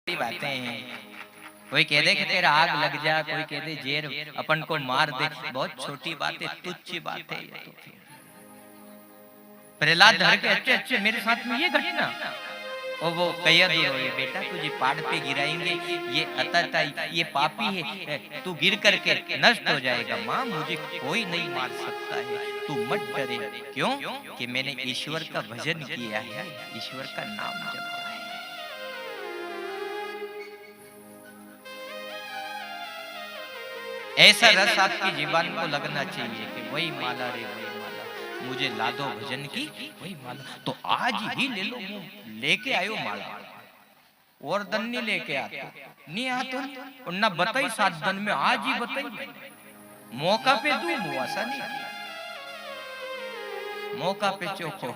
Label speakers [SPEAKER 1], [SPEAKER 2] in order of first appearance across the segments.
[SPEAKER 1] बातें हैं। कोई कह दे कि तेरा आग लग जा, कोई कह दे जेर अपन को मार दे, बहुत छोटी बात है, तुच्छ बात है ये तो। प्रहलाद धर के अच्छे अच्छे मेरे साथ में ये घटना, और वो कहिया दूर हो, बेटा तुझे पहाड़ पे गिराएंगे, ये अतता ये पापी है, तू गिर करके नष्ट हो जाएगा। माँ मुझे कोई नहीं मार सकता है, तू मत डरे। क्यों? कि मैंने ईश्वर का भजन किया है, ईश्वर का नाम जपा है। ऐसा रस आपकी जीवन को लगना चाहिए कि वही माला रे वही माला, मुझे ला दो भजन की वही माला। तो आज ही ले लो, लेके आयो माला, और दन नहीं लेके आते नहीं आते और ना बताई 7 दिन में, आज ही बताई मौका पे तू मुआसा नहीं किया, मौका पे चोखो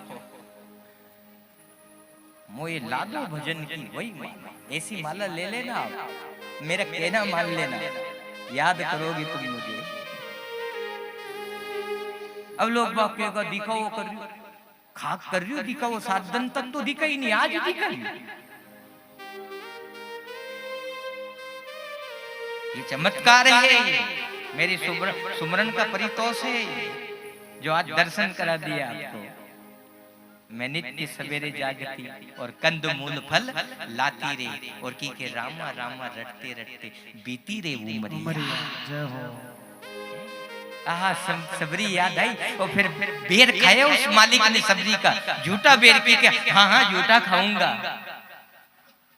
[SPEAKER 1] मोए ला दो भजन की वही माला। ऐसी माला ले लेना आप, मेरा कहना मान लेना, याद करोगी तुम मुझे। अब लोग बाप कहेगा दिखाओ कर रही, खाक कर रही हो, दिखाओ 7 दिन तक तो दिखा ही नहीं, आज दिखा ही। ये चमत्कार है, मेरी सुमरन का परितोष है जो आज दर्शन करा दिया आपको। मैं नित्य सवेरे जागती और कंद मूल फल लाती रे, और की के रामा रामा रटते रटते बीती रे उमरिया। जय हो। आहा सबरी याद आई, और फिर बेर खाया उस मालिक ने सबरी का, झूठा बेर की के, हाँ हाँ झूठा खाऊंगा,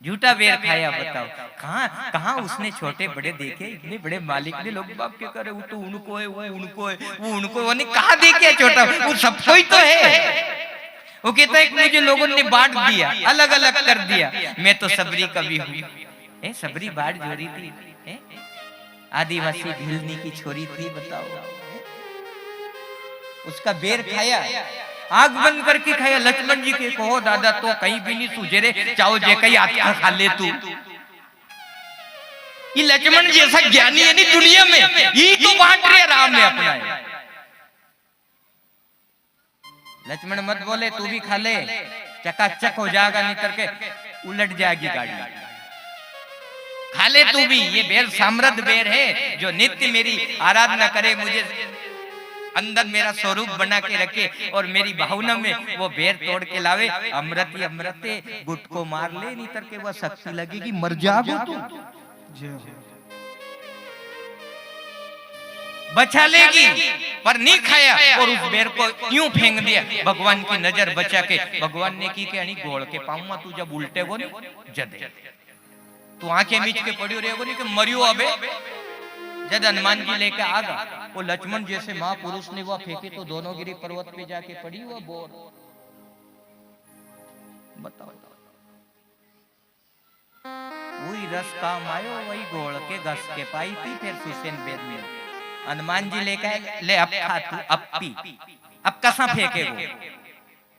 [SPEAKER 1] झूठा बेर खाया। बताओ कहाँ कहाँ उसने छोटे बड़े देखे, इतने बड़े मालिक ने, लोग बाप के करे वो तो उनको है, वो उनको है, वो उनको, वो नहीं कहाँ देखे छोटा, वो सबको ही तो है। वो कहता है कि मुझे लोगों ने बांट दिया, अलग अलग कर दिया, मैं तो सबरी कवि हूँ। सबरी बाढ़ जोड़ी थी, आदिवासी भिलनी की छोरी थी, बताओ उसका बेर खाया, आग बंद करके खाया। लक्ष्मण जी के कहो दादा तो कहीं भी नहीं सूझे रे, चाहो जे कहीं आत्मा खा ले तू। ये लक्ष्मण जैसा ज्ञानी है नहीं दुनिया में, ये तो बांट रहे राम ने अपना। लक्ष्मण मत बोले, तू भी खा ले, चकाचक हो जाएगा, नहीं करके उलट जाएगी गाड़ी। खा ले तू भी, ये बेर समृद्ध बेर है जो नित्य मेरी आराधना करे, मुझे अंदर मेरा स्वरूप बना के रखे, और मेरी भावना में वो बेर तोड़ के लावे। अमृत ही अमृत है, गुट को मार ले, नहीं करके वह शक्ति लगेगी, मर जाओ तू, बचा लेगी। पर नहीं खाया और उस बेर को यूं फेंक दिया, भगवान की नजर बचा के। भगवान ने की के गोड़ के पाऊंगा, तू जब उल्टे वो नहीं जदे, तू आंखें मीच के पड़ी रहेगो नहीं कि मरियो अबे। जब हनुमान जी लेके आ गया, वो लक्ष्मण जैसे महापुरुष ने वह फेंके तो दोनों गिरी पर्वत पे जाके पड़ी वह बोर। बताओ वही रस काम आयो, वही गोड़ के घस के पाई थी, फिर सुसेन वेद में हनुमान जी लेके ले, अब खा तू, अब पी, अब कसा फेंके वो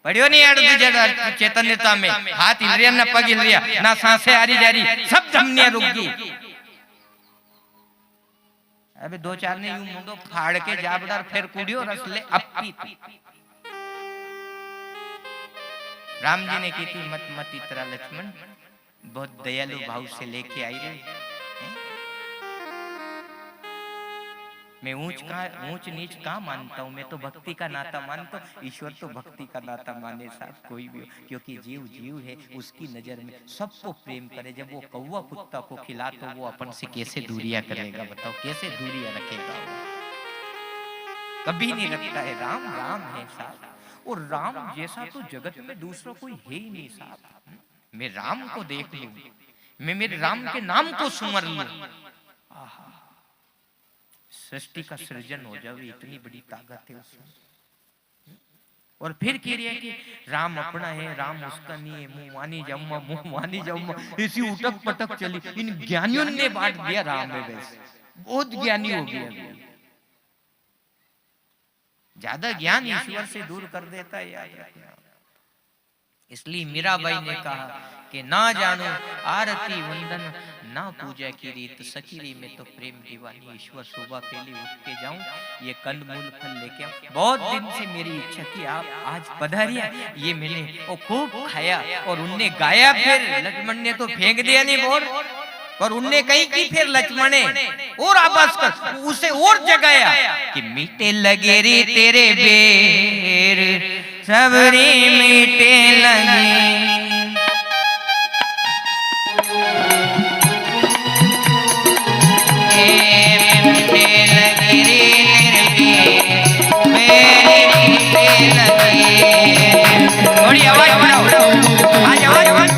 [SPEAKER 1] पढ़ियो नहीं यार, चैतन्यता में हाथ हिल रिया, ना पग हिल रिया, ना सांसें आ रही जा रही, सब धमनियां रुक गई। अबे 2-4 ने यूं मुंडो फाड़ के जाबड़ार फिर कुड़ियो रस ले, अब पी। राम जी ने की थी मत मत इतरा लक्ष्मण, बहुत दयालु भाव से लेके आई रहे। मैं ऊंच नीच कहाँ मानता हूँ, मैं तो भक्ति का नाता मानता हूँ। ईश्वर तो भक्ति का नाता माने साहब कोई भी हो, क्योंकि जीव जीव है, उसकी नजर में सबको प्रेम करे। जब वो कौवा कुत्ता को खिला तो वो अपन से कैसे दूरियां करेगा, बताओ कैसे दूरियां रखेगा? कभी नहीं रखता है। राम राम है साहब, और राम जैसा तो जगत में दूसरा कोई है ही नहीं साहब। मैं राम को देख लूं, मैं मेरे राम के नाम को सुमर लूं, सृष्टि का सृजन हो जाए, इतनी बड़ी ताकत है उसमें। और फिर कह रही है कि राम अपना है, राम उसका नहीं है, मुंह मानी जाऊंगा, मुंह मानी जाऊंगा, ऐसी उटक पटक चली। इन ज्ञानियों ने बांट दिया राम में, वैसे बहुत ज्ञानी हो गया। ज्यादा ज्ञान ईश्वर से दूर कर देता है, याद रखना। इसलिए मीराबाई ने कहा कि ना जानो आरती वंदन ना पूजा की रीत सकीरी में तो प्रेम दीवानी ईश्वर सुबह पहले उठ के जाऊं ये कंदमूल फल लेके आऊं। बहुत दिन से मेरी इच्छा थी आप आज पधारिया, ये मैंने वो खूब खाया और उनने गाया, फिर लक्ष्मण ने तो फेंक दिया नहीं बोर, और उनने कही की फिर लक्ष्मण ने और आवाज कर उसे और जगाया कि मीठे लगे रे तेरे बेर सबरी मीठे लगे, मीठे लगे रे तेरे बेर मेरे मीठे लगे। थोड़ी आवाज बढ़ाओ, आज आवाज बढ़ाओ।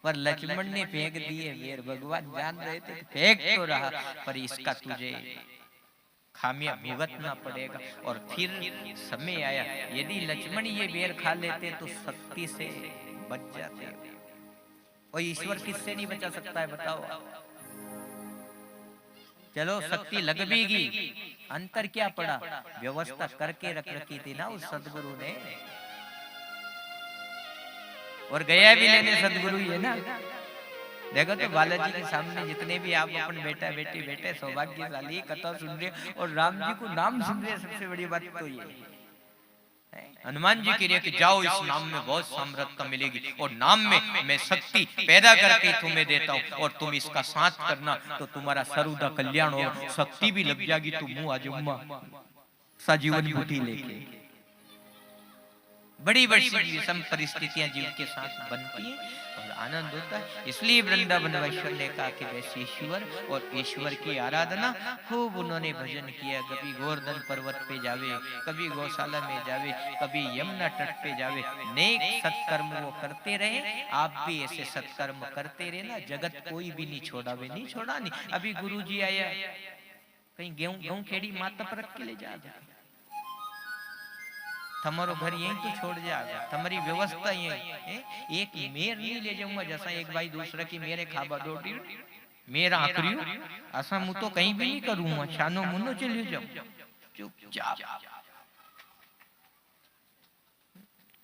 [SPEAKER 1] पर लक्ष्मण ने फेंक दिए वेर, भगवान जान रहे थे फेंक तो रहा पर इसका तुझे खामियां भुगतना पड़ेगा। और फिर समय आया, यदि लक्ष्मण ये वेर खा लेते तो शक्ति से बच जाते, और ईश्वर किससे नहीं बचा सकता है बताओ। चलो शक्ति लग भी गई, अंतर क्या पड़ा, व्यवस्था करके रख रखी थी ना उस सदगुरु ने, और गया भी लेने सदगुरु ही है ना। देखो तो बालाजी के सामने जितने भी आप अपन बेटा बेटी बेटे सौभाग्यशाली कथा सुन रहे और राम जी को नाम सुन रहे, सबसे बड़ी बात तो ये हनुमान जी कह रहे कि जाओ इस नाम में बहुत समृद्धता मिलेगी, और नाम में मैं शक्ति पैदा करके तुम्हें देता हूँ, और तुम इसका साथ करना तो तुम्हारा सर्वदा कल्याण हो, शक्ति भी लग जाएगी, तुम मुँह आजुम्मा सजीवन बूटी लेके। बड़ी बड़ी विषम परिस्थितियां जीव के साथ बनती है और आनंद होता है। इसलिए वृंदावन वैश्वर ने कहा कि वैसे ईश्वर और ईश्वर की आराधना खूब उन्होंने भजन किया। कभी गोवर्धन पर्वत पे जावे, कभी गौशाला में जावे, कभी यमुना तट पे जावे, नेक सत्कर्म वो करते रहे। आप भी ऐसे सत्कर्म करते रहे ना, जगत कोई भी नहीं छोड़ा, वे नहीं छोड़ा नहीं। अभी गुरु जी आया, कहीं गेहूं खेड़ी माता पर रख के ले जा, તમારો घर यहीं तो छोड़ जाएगा, तुम्हारी व्यवस्था यहीं। एक मेर नहीं ले जाऊंगा, जैसा एक भाई दूसरा की मेरे खाबा डोटी मेरा आखरी ऐसा मुँह तो कहीं भी नहीं करूंगा, शानो मुन्नो चलिए जाऊं चुपचाप,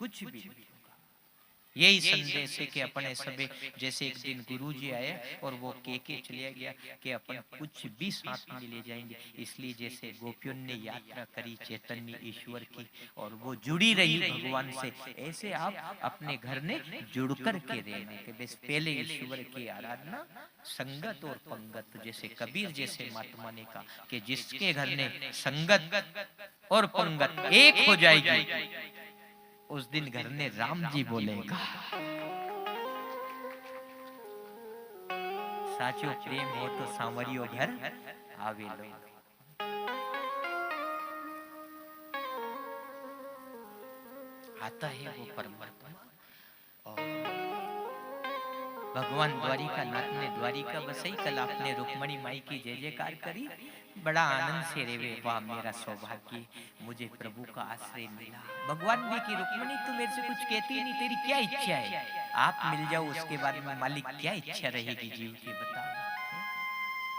[SPEAKER 1] कुछ भी यही संदेश है कि अपने सबे, जैसे एक दिन गुरु जी आए और वो के चले गया कि अपन कुछ भी साथ में ले जाएंगे, इसलिए जैसे गोपियों ने यात्रा करी चैतन्य ईश्वर की और वो जुड़ी रही भगवान से, ऐसे आप अपने घर ने जुड़ कर के रहने के बस पहले ईश्वर की आराधना संगत और पंगत, जैसे कबीर जैसे महात्मा ने कहा कि जिसके घर ने संगत और पंगत एक हो जाएगी, उस दिन घर ने राम जी बोलेगा। साचो प्रेम हो तो सांवरियो घर आवे लो। आता है वो परमात्मा और भगवान द्वारिका नाथ ने द्वारिका बसाई। कल आपने रुक्मणी माई की जय जयकार करी, बड़ा आनंद से रेवे, वाह मेरा सौभाग्य, मुझे प्रभु का आश्रय मिला। भगवान ने की रुक्मणी तू मेरे से कुछ कहती नहीं, तेरी क्या इच्छा है? आप मिल जाओ, उसके बाद में मालिक क्या इच्छा रहेगी जीव की बताओ।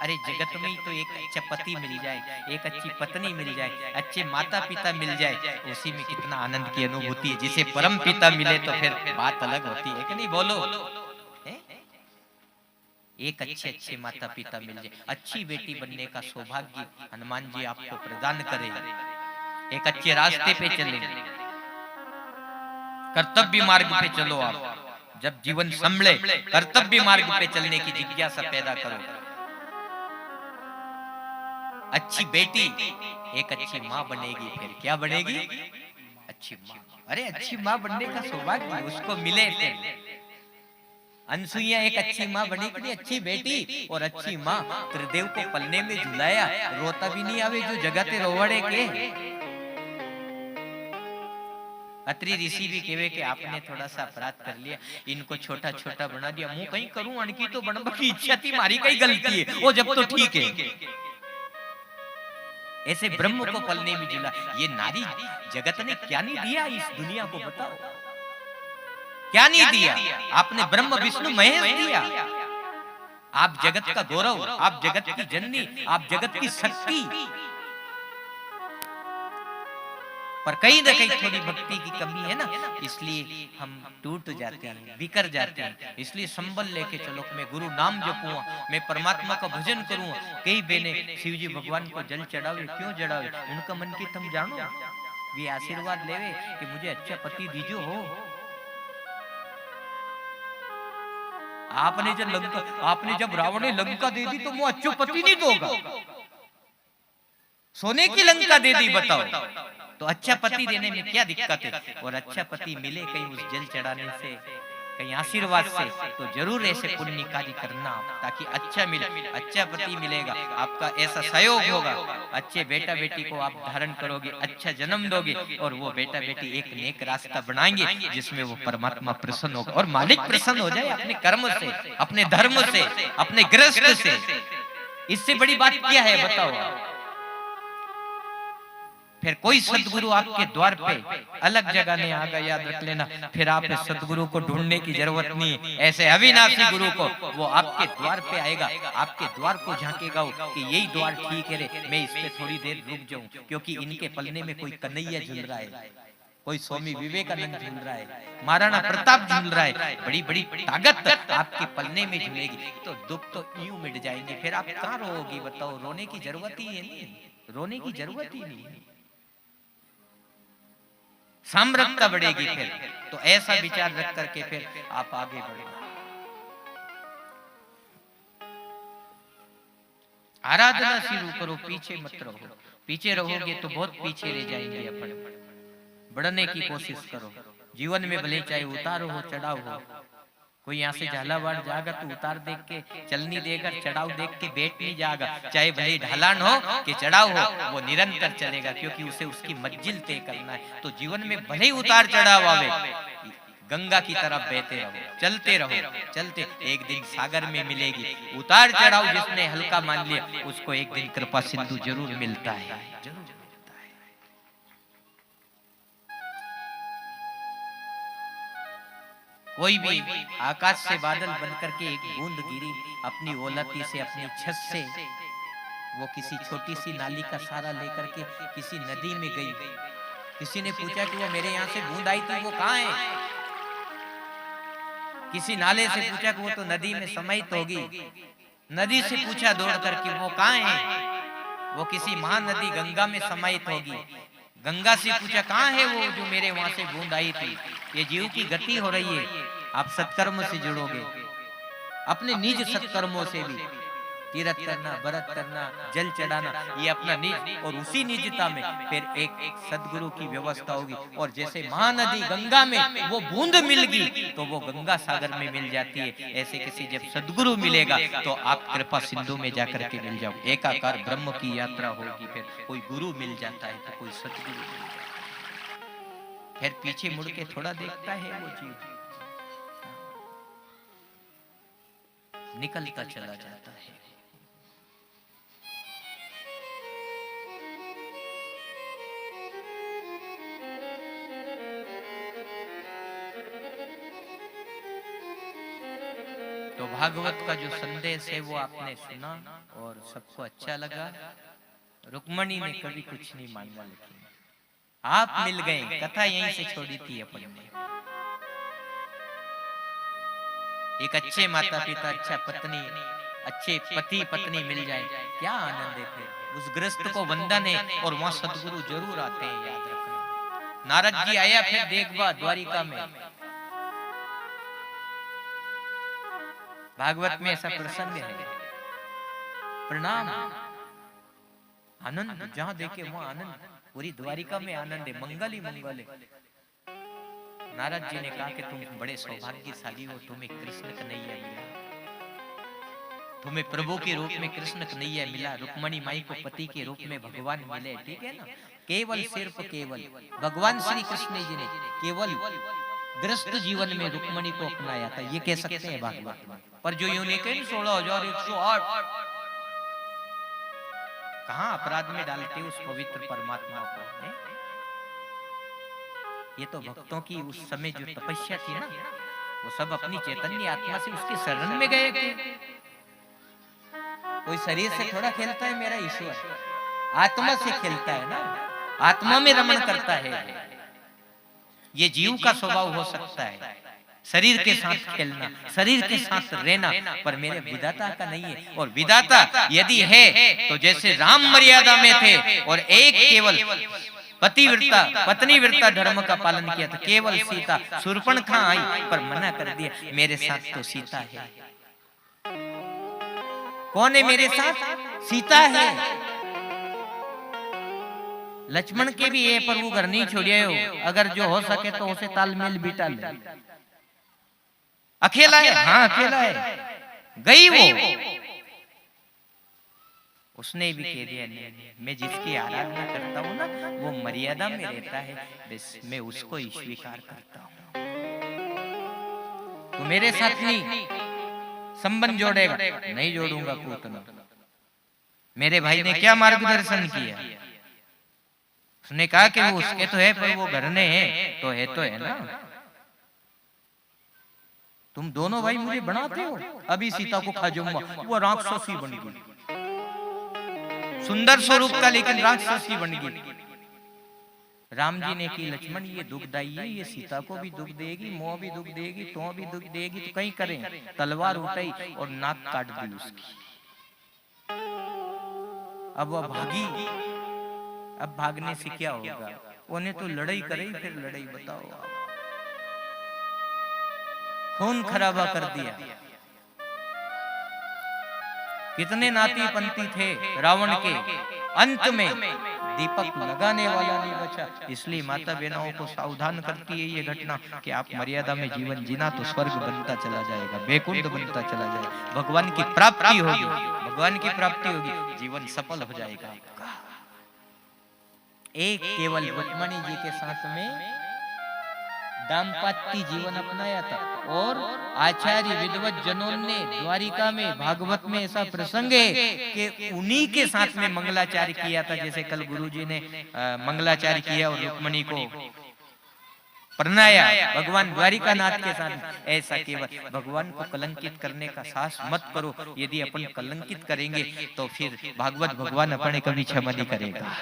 [SPEAKER 1] अरे जगत में ही तो एक अच्छा पति मिल जाए, एक अच्छी पत्नी मिल जाए, अच्छे माता पिता मिल जाए, उसी में कितना आनंद की अनुभूति है। जिसे परम पिता मिले तो फिर बात अलग होती है कि नहीं, बोलो। एक अच्छे माता पिता मिल जाए, अच्छी बेटी बनने का सौभाग्य हनुमान जी आपको प्रदान करें, एक अच्छे रास्ते पे चले, कर्तव्य मार्ग पे चलो। आप जब जीवन संभले कर्तव्य मार्ग पे चलने की जिज्ञासा पैदा करो। अच्छी बेटी एक अच्छी माँ बनेगी, फिर क्या बनेगी? अच्छी माँ। अरे अच्छी माँ बनने का सौभाग्य उसको मिले। फिर अनसुईया एक अच्छी माँ बनी कि नहीं, अच्छी बेटी और अच्छी माँ। त्रिदेव को पलने में झुलाया, रोता भी नहीं आवे जो जगते रोवड़े के। अत्रि ऋषि भी कहे कि आपने थोड़ा सा अपराध कर लिया, इनको छोटा छोटा बना दिया, मुंह कहीं करूं अनकी तो बनब की इच्छा थी, मारी कहीं गलती है, वो जब तो ठीक है। ऐसे ब्रह्म को पलने में झूला। ये नारी जगत ने क्या नहीं दिया इस दुनिया को, बताओ क्या नहीं दिया? आपने ब्रह्म विष्णु महेश दिया, आप जगत का गौरव, आप जगत की जननी, आप जगत की शक्ति। पर कहीं ना कहीं थोड़ी भक्ति की कमी है ना, इसलिए हम टूट जाते हैं, बिखर जाते हैं। इसलिए संबल लेके चलो, मैं गुरु नाम जपूंगा, मैं परमात्मा का भजन करूंगा। कई बहने शिव जी भगवान को जल चढ़ावे, क्यों चढ़ावे? उनका मन की तुम जानो, वे आशीर्वाद लेवे कि मुझे अच्छा पति दीजो हो। आपने जब रावण ने लंका दे दी तो वो अच्छो पति नहीं दोगा, सोने की लंका दे दी, बताओ तो अच्छा पति देने में क्या दिक्कत है? और अच्छा पति मिले कहीं उस जल चढ़ाने से, कहीं आशीर्वाद से, तो जरूर ऐसे पुण्य कार्य करना ताकि अच्छा मिले। अच्छा पति मिलेगा, आपका ऐसा सहयोग होगा, अच्छे बेटा बेटी को आप धारण करोगे, अच्छा जन्म दोगे, और वो बेटा बेटी एक नेक रास्ता बनाएंगे जिसमें वो परमात्मा प्रसन्न होगा। और मालिक प्रसन्न हो जाए अपने कर्म से, अपने धर्म से, अपने गृहस्थ से, इससे बड़ी बात क्या है बताओ? फिर कोई सदगुरु आपके द्वार पे अलग जगह नहीं आएगा, याद रख लेना। फिर आप सदगुरु को ढूंढने की जरूरत नहीं, ऐसे अविनाशी गुरु को वो आपके द्वार पे आएगा, आपके द्वार को झांकेगा कि यही द्वार ठीक है रे, मैं इस पे थोड़ी देर रुक जाऊं, क्योंकि इनके पलने में कोई कन्हैया झूल रहा है, कोई स्वामी विवेकानंद झूल रहा है, महाराणा प्रताप झूल रहा है, बड़ी बड़ी ताकत आपके पलने में झूलेगी, तो दुख तो यूं मिट जाएंगे। फिर आप कहां रोओगी बताओ? रोने की जरूरत ही है नहीं, रोने की जरूरत ही नहीं, सामर्थ्यता बढ़ेगी। फिर तो ऐसा विचार रख करके फिर आप आगे बढ़ो, आराधना शुरू करो, पीछे मत रहो। पीछे रहोगे तो बहुत पीछे रह जाएंगे अपन। बढ़ने की कोशिश करो जीवन में, भले चाहे उतार हो चढ़ाव हो। कोई यहाँ से झालावाड़ जाएगा तो उतार देख के चल नहीं देगा, चढ़ाव देख के बैठ नहीं जाएगा, चाहे भले ढलान हो कि चढ़ाव हो, वो निरंतर चलेगा, क्योंकि उसे उसकी मंजिल तय करना है। तो जीवन में भले ही उतार चढ़ाव आवे, गंगा की तरफ बहते रहो, चलते रहो, चलते, एक दिन सागर में मिलेगी। उतार चढ़ाव जिसने हल्का मान लिया, उसको एक दिन कृपा सिंधु जरूर मिलता है, जरूर। कोई भी आकाश से बादल बनकर के एक बूंद गिरी अपनी ओलती से, अपनी छत से, वो किसी छोटी सी नाली का सहारा लेकर के किसी नदी में गई। किसी ने पूछा कि वो मेरे यहाँ से बूंद आई थी, वो कहाँ है? किसी नाले से पूछा कि वो तो नदी में समाहित होगी। नदी से पूछा दौड़ कर कि वो कहाँ है? वो किसी महानदी गंगा में समाहित होगी। गंगा से पूछा कहाँ है वो जो मेरे वहां से बूंद आई थी? ये जीव की गति हो रही है। आप सत्कर्म से जुड़ोगे, अपने निज सत्कर्मों से भी, तीर्थ करना, व्रत करना, जल चढ़ाना, ये अपना निज, और उसी निजता में फिर एक सदगुरु की व्यवस्था होगी। और जैसे महानदी गंगा में वो बूंद मिल गई तो वो गंगा सागर में मिल जाती है। ऐसे किसी जब सदगुरु मिलेगा तो आप कृपा सिंधु में जाकर के मिल जाओ। एकाकार ब्रह्म की यात्रा होगी। फिर कोई गुरु मिल जाता है तो कोई सदगुरु मिल जाता है। फिर पीछे मुड़ के थोड़ा देखता है वो जीव, निकलता चला जाता है। तो भागवत का जो संदेश है वो आपने सुना और सबको अच्छा लगा। रुक्मणी ने कभी कुछ नहीं मांगा, लेकिन आप मिल गए। कथा यहीं से छोड़ी थी अपन ने। एक अच्छे माता पिता, अच्छा पत्नी, अच्छे पति पत्नी मिल जाए, क्या आनंद है। उस गृहस्थ को वंदन है। और वहां सदगुरु जरूर आते हैं, याद रखना। नारद जी आया फिर देखबा द्वारिका में। भागवत में ऐसा प्रसंग है। प्रणाम, आनंद जहां देखे वहां आनंद। पूरी द्वारिका में आनंद है, मंगल ही मंगल है। नारद जी ने कहा कि तुम बड़े सौभाग्यशाली हो, तुम्हें कृष्ण कन्हैया मिला, तुम्हें प्रभु के रूप में कृष्ण कन्हैया मिला, रुक्मणी माई को पति के रूप में भगवान मिले। ठीक है ना? केवल सिर्फ केवल भगवान श्री कृष्ण जी ने केवल गृहस्थ जीवन में रुक्मणी को अपनाया था, ये कह सकते हैं भागवत में। पर जो यूनिक है 16,108 कहां अपराध में डालते उस पवित्र परमात्मा को। ये तो भक्तों की उस समय जो तपस्या थी ना, वो सब अपनी चैतन्य आत्मा से उसके शरण में गए थे। कोई शरीर से थोड़ा खेलता है मेरा ईश्वर, आत्मा से खेलता है ना, आत्मा में रमण करता है। ये जीव का स्वभाव हो सकता है, शरीर के साथ खेलना, शरीर के साथ रहना, पर मेरे विधाता का नहीं है। और विधाता यदि है तो जैसे राम मर्यादा में थे और एक केवल पतिव्रता पत्नीव्रता धर्म का पालन किया था। केवल सीता, शूर्पणखा आई पर मना कर दिया, मेरे साथ तो सीता है। कौन है मेरे साथ? सीता है। लक्ष्मण के भी है पर वो घर नहीं छोड़िए हो। अगर जो हो सके तो उसे तालमेल बिठा ले। अकेला है? हाँ अकेला है। गई वो, उसने भी कह दिया नहीं, मैं जिसकी आराधना करता हूँ ना वो मर्यादा में रहता है, बस मैं उसको ही स्वीकार करता हूँ। तो मेरे साथ नहीं संबंध जोड़ेगा? नहीं जोड़ूंगा पूतना। मेरे भाई ने क्या मार्गदर्शन किया? उसने कहा कि वो उसके तो है पर वो घर में है तो है ना। तुम दोनों भाई मुझे बनाते हो। अभी सीता को खा जाऊंगा, वो राक्षसी बन गई। सुंदर स्वरूप का लेकिन राक्षसी बन गई। राम जी ने की लक्ष्मण ये दुखदाई है, ये सीता को भी दुख देगी, मोह भी दुख देगी, तो भी दुख देगी, तो कहीं करें। तलवार उठाई और नाक काट दी उसकी। अब वह भागी। अब भागने से क्या होगा? उन्हें तो लड़ाई करी, फिर लड़ाई बताओ। खून खराबा कर दिया। कितने नाती पंथी थे रावण के, अंत में दीपक लगाने वाला नहीं बचा। इसलिए माता बहनों को सावधान करती है ये घटना कि आप मर्यादा में जीवन जीना तो स्वर्ग बनता चला जाएगा, वैकुंठ बनता चला जाएगा, भगवान की प्राप्ति होगी, भगवान की प्राप्ति होगी, जीवन सफल हो जाएगा। एक केवल रुक्मणी जी के साथ में दाम्पत्य जीवन अपनाया था। और आचार्य विद्वत जनों ने द्वारिका में भागवत में ऐसा प्रसंग है कि उन्हीं के साथ में मंगलाचार्य किया था। जैसे कल गुरुजी ने मंगलाचार्य किया और रुक्मणी को प्रणाया भगवान द्वारिकानाथ के साथ। ऐसा केवल भगवान को कलंकित करने का साहस मत करो। यदि अपन कलंकित करेंगे तो फिर भागवत भगवान अपने कभी क्षमा नहीं करेगा।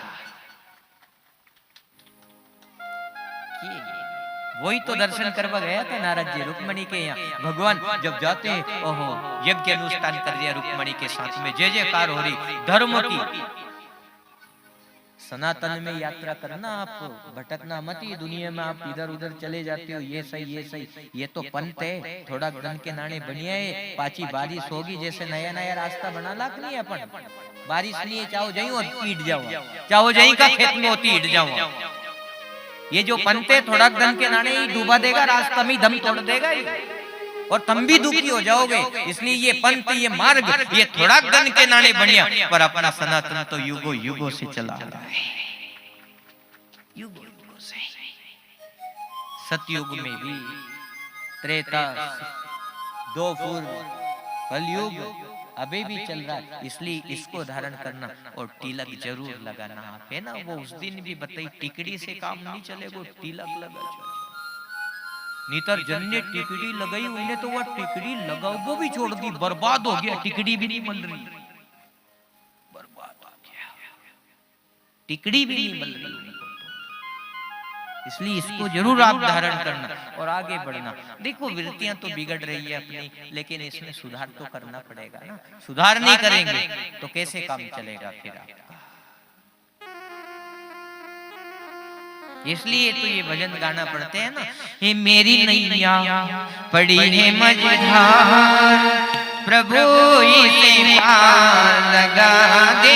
[SPEAKER 1] वही तो दर्शन करवा गया था नारद जी रुक्मणी के यहाँ। भगवान जब जाते हैं, ओहो यज्ञ अनुष्ठान कर दिया रुक्मणी के साथ में, जय जयकार हो रही धर्म की। सनातन में यात्रा करना, आप भटकना मत। ये दुनिया में आप इधर उधर चले जाते हो, ये सही ये सही, ये तो पंथ है। थोड़ा धन के नाने बढ़िया है, पाची बारिश होगी जैसे नया नया रास्ता बना लाख नहीं अपन। बारिश नहीं है, चाहो जहीं और ईट जाओ, चाहो जहीं का खेत में होती ईट जाओ। ये जो पंथ है थोड़ा धन के नाने ही डूबा देगा, रास्ता में दम तोड़ देगा और तुम भी दुखी हो जाओगे। इसलिए ये पंथ, ये मार्ग, ये थोड़ा धन के नाने बढ़िया, पर अपना सनातन तो युगों युगों से चला आ रहा है, युगों युगों से। सतयुग में भी, त्रेता, दो पूर्व, कलयुग अभी भी चल रहा है। इसलिए इसको धारण करना और तिलक जरूर लगाना। आप है ना, वो उस दिन भी बताई, टिकड़ी से काम नहीं चलेगा, तिलक लगा। नीतर जन ने टिकड़ी लगाई, उन्हें तो वह टिकड़ी लगाओ वो भी छोड़ दी, बर्बाद हो गया, टिकड़ी भी नहीं मिल रही, बर्बाद हो गया, टिकड़ी भी नहीं मिल रही उनको। इसलिए इसको जरूर आप धारण करना और आगे बढ़ना। देखो वृत्तियां तो बिगड़ रही है अपनी, लेकिन इसमें सुधार तो करना पड़ेगा ना। सुधार नहीं करेंगे तो कैसे काम चलेगा फिर आपका। इसलिए तो ये भजन गाना पढ़ते हैं ना, ये मेरी नैया पड़ी है मझधार, प्रभु इसे पार लगा दे।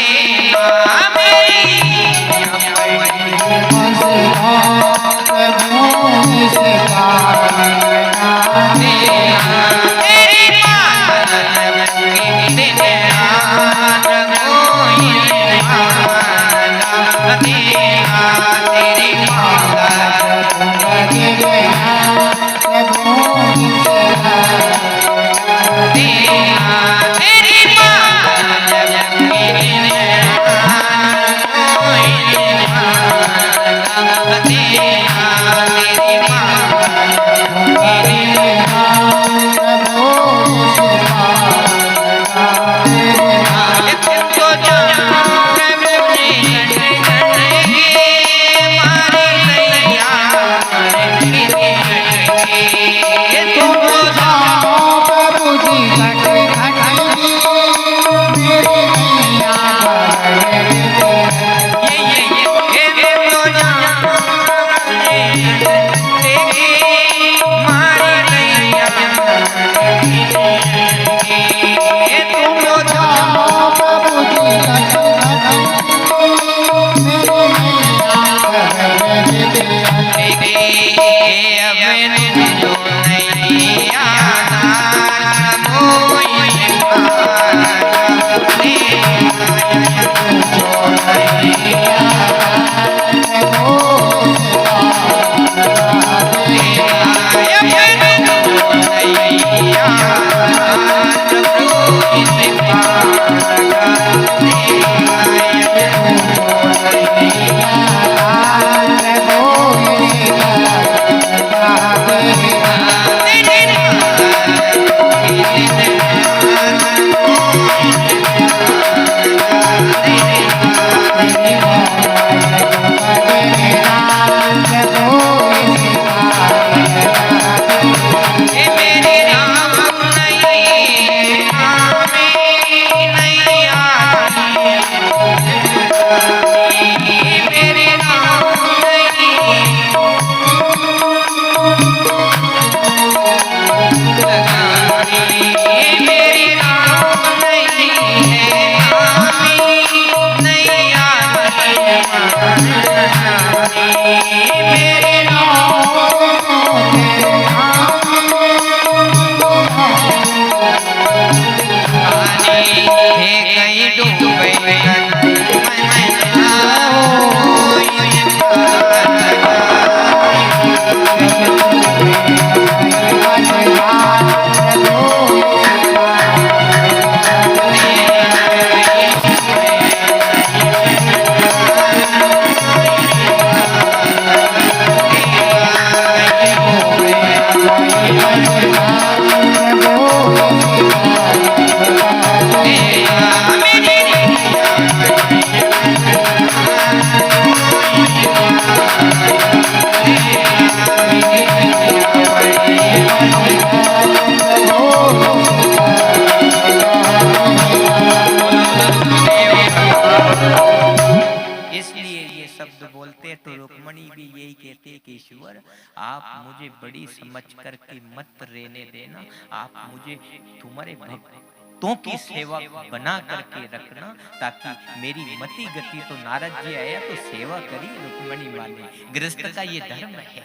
[SPEAKER 1] शब्द बोलते हैं तो रुक्मणी भी यही कहते हैं कि ईश्वर आप मुझे बड़ी समझ करके मत रहने देना, आप मुझे तुम्हारे भक्तों की सेवा बना करके रखना, ताकि मेरी मति गति। तो नारद जी आया तो सेवा करी, रुक्मणी माने। गृहस्थ का ये धर्म है,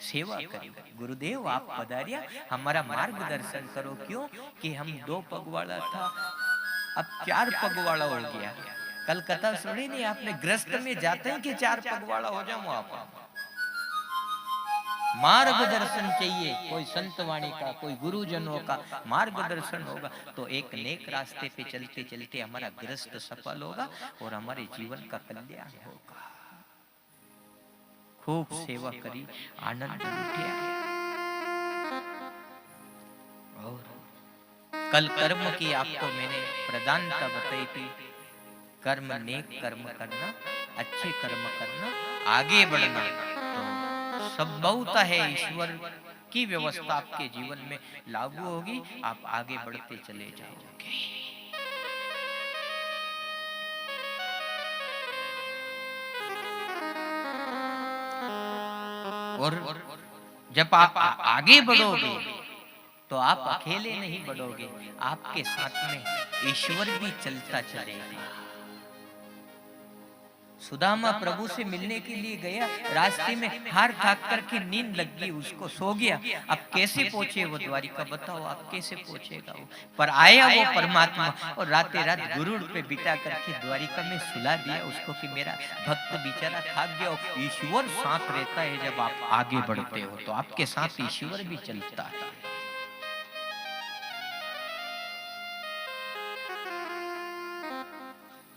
[SPEAKER 1] सेवा करी। गुरुदेव आप पधारिया, हमारा मार्गदर्शन करो। क्यों कि हम 2 पग वाला था, अब 4 पग वाला हो गया। कल कथा सुनी नहीं आपने, गृहस्थ में जाते हैं कि 4 पग वाला हो जाऊं। आप मार्गदर्शन चाहिए, कोई संत वाणी का, कोई गुरुजनों का मार्गदर्शन होगा तो एक नेक रास्ते पे चलते चलते हमारा गृहस्थ सफल होगा और हमारे जीवन का कल्याण होगा। खूब सेवा करी, आनंद लूटिया। और कल कर्म की आपको मैंने प्रधानता बताई थी। कर्म, नेक कर्म करना, अच्छे कर्म करना, आगे बढ़ना, तो सब बहुत है। ईश्वर की व्यवस्था आपके जीवन में लागू होगी, आप आगे बढ़ते चले जाओगे। और जब आप आगे बढ़ोगे तो आप अकेले नहीं बढ़ोगे, आपके साथ में ईश्वर भी चलता चलेगा। सुदामा प्रभु से मिलने के लिए गया, रास्ते में हार थाक करके नींद लग गई, उसको सो गया। अब कैसे पहुंचे वो द्वारिका, बताओ आप कैसे पहुंचेगा वो। पर आया वो परमात्मा और राते रात गुरुड़ पे बिठा करके द्वारिका में सुला दिया उसको कि मेरा भक्त बेचारा थाक गया। ईश्वर साथ रहता है जब आप आगे बढ़ते हो, तो आपके साथ ईश्वर भी चलता है।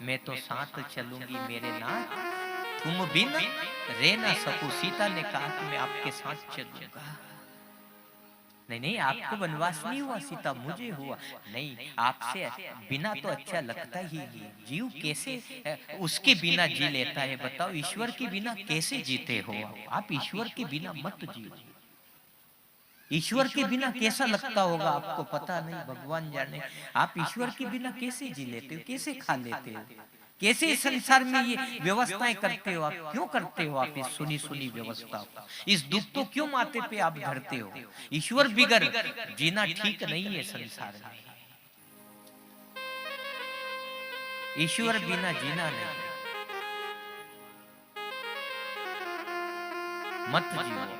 [SPEAKER 1] मैं तो साथ चलूंगी मेरे नाथ, तुम बिन रह ना सकूं। सीता ने कहा कि मैं आपके साथ चलूंगा। नहीं नहीं, आपको वनवास नहीं हुआ सीता, मुझे हुआ। नहीं, आपसे बिना तो अच्छा लगता ही नहीं। जीव कैसे उसके बिना जी लेता है, बताओ। ईश्वर के बिना कैसे जीते हो आप? ईश्वर के बिना मत जियो। ईश्वर के बिना कैसा लगता होगा आपको पता नहीं, भगवान जाने। आप ईश्वर के बिना कैसे जी लेते हो, कैसे खा लेते हो, कैसे इस संसार में ये व्यवस्थाएं करते हो आप? क्यों करते हो आप इस सुनी सुनी व्यवस्था को? इस दुख को क्यों माथे पे आप धरते हो? ईश्वर बिगर जीना ठीक नहीं है संसार में। ईश्वर बिना जीना नहीं, मत जियो।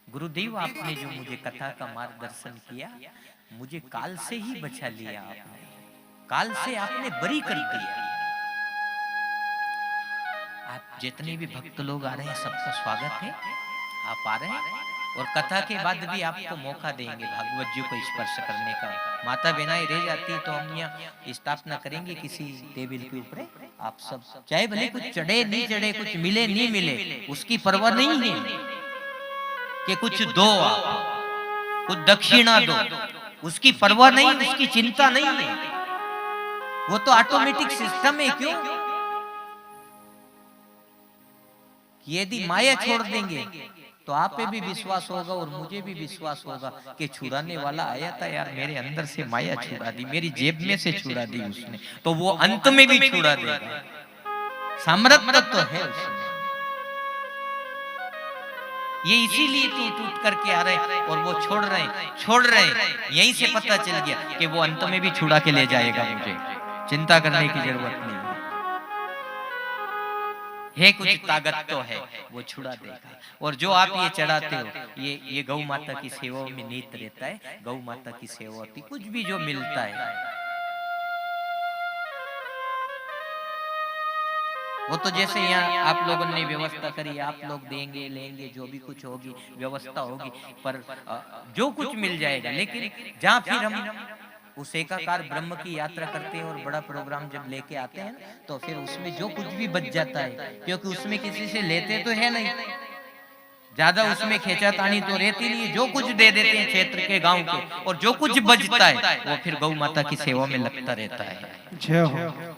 [SPEAKER 1] गुरुदेव आपने जो मुझे कथा का मार्गदर्शन किया, मुझे काल से ही बचा लिया आपने, काल से आपने बरी कर दिया। आप जितने भी भक्त लोग आ रहे हैं सबका स्वागत है, आप आ रहे हैं। और कथा के बाद भी आपको मौका देंगे भागवत जी को स्पर्श करने का। माता बिनाई रह जाती तो हम यहाँ स्थापना करेंगे किसी टेबल के ऊपर। आप सब चाहे भले कुछ चढ़े नहीं चढ़े, कुछ मिले नहीं मिले, उसकी परवाह नहीं है कि कुछ दो आप, कुछ दक्षिणा दो, उसकी परवाह नहीं, उसकी चिंता नहीं है। वो तो ऑटोमेटिक सिस्टम है। क्यों? यदि माया छोड़ देंगे तो आप पे भी विश्वास होगा और मुझे भी विश्वास होगा कि छुड़ाने वाला आया था यार, मेरे अंदर से माया छुड़ा दी, मेरी जेब में से छुड़ा दी उसने, तो वो अंत में भी छुड़ा देगा। सामर्थ्य तो है उसमें। ये इसीलिए टूट टूट करके आ रहे हैं और वो छोड़ रहे हैं। यहीं से पता चल गया कि वो अंत में भी छुड़ा के ले जाएगा, मुझे चिंता करने की जरूरत नहीं है। कुछ ताकत तो है, वो छुड़ा देगा। और जो आप ये चढ़ाते हो, ये गौ माता की सेवा में नीत रहता है। गौ माता की सेवा होती, कुछ भी जो मिलता है वो तो जैसे यहाँ आप लोगों ने व्यवस्था करी, आप लोग देंगे लेंगे, जो भी कुछ होगी व्यवस्था होगी, पर जो कुछ मिल जाएगा। लेकिन जहाँ फिर हम उस एकाकार ब्रह्म की यात्रा करते हैं और बड़ा प्रोग्राम जब लेके आते हैं तो फिर उसमें जो कुछ भी बच जाता है, क्योंकि उसमें किसी से लेते तो है नहीं, ज्यादा उसमें खेचातानी तो रहती नहीं, जो कुछ दे देते हैं क्षेत्र के गांव के, और जो कुछ बचता है वो फिर गौ माता की सेवा में लगता रहता है। जय हो।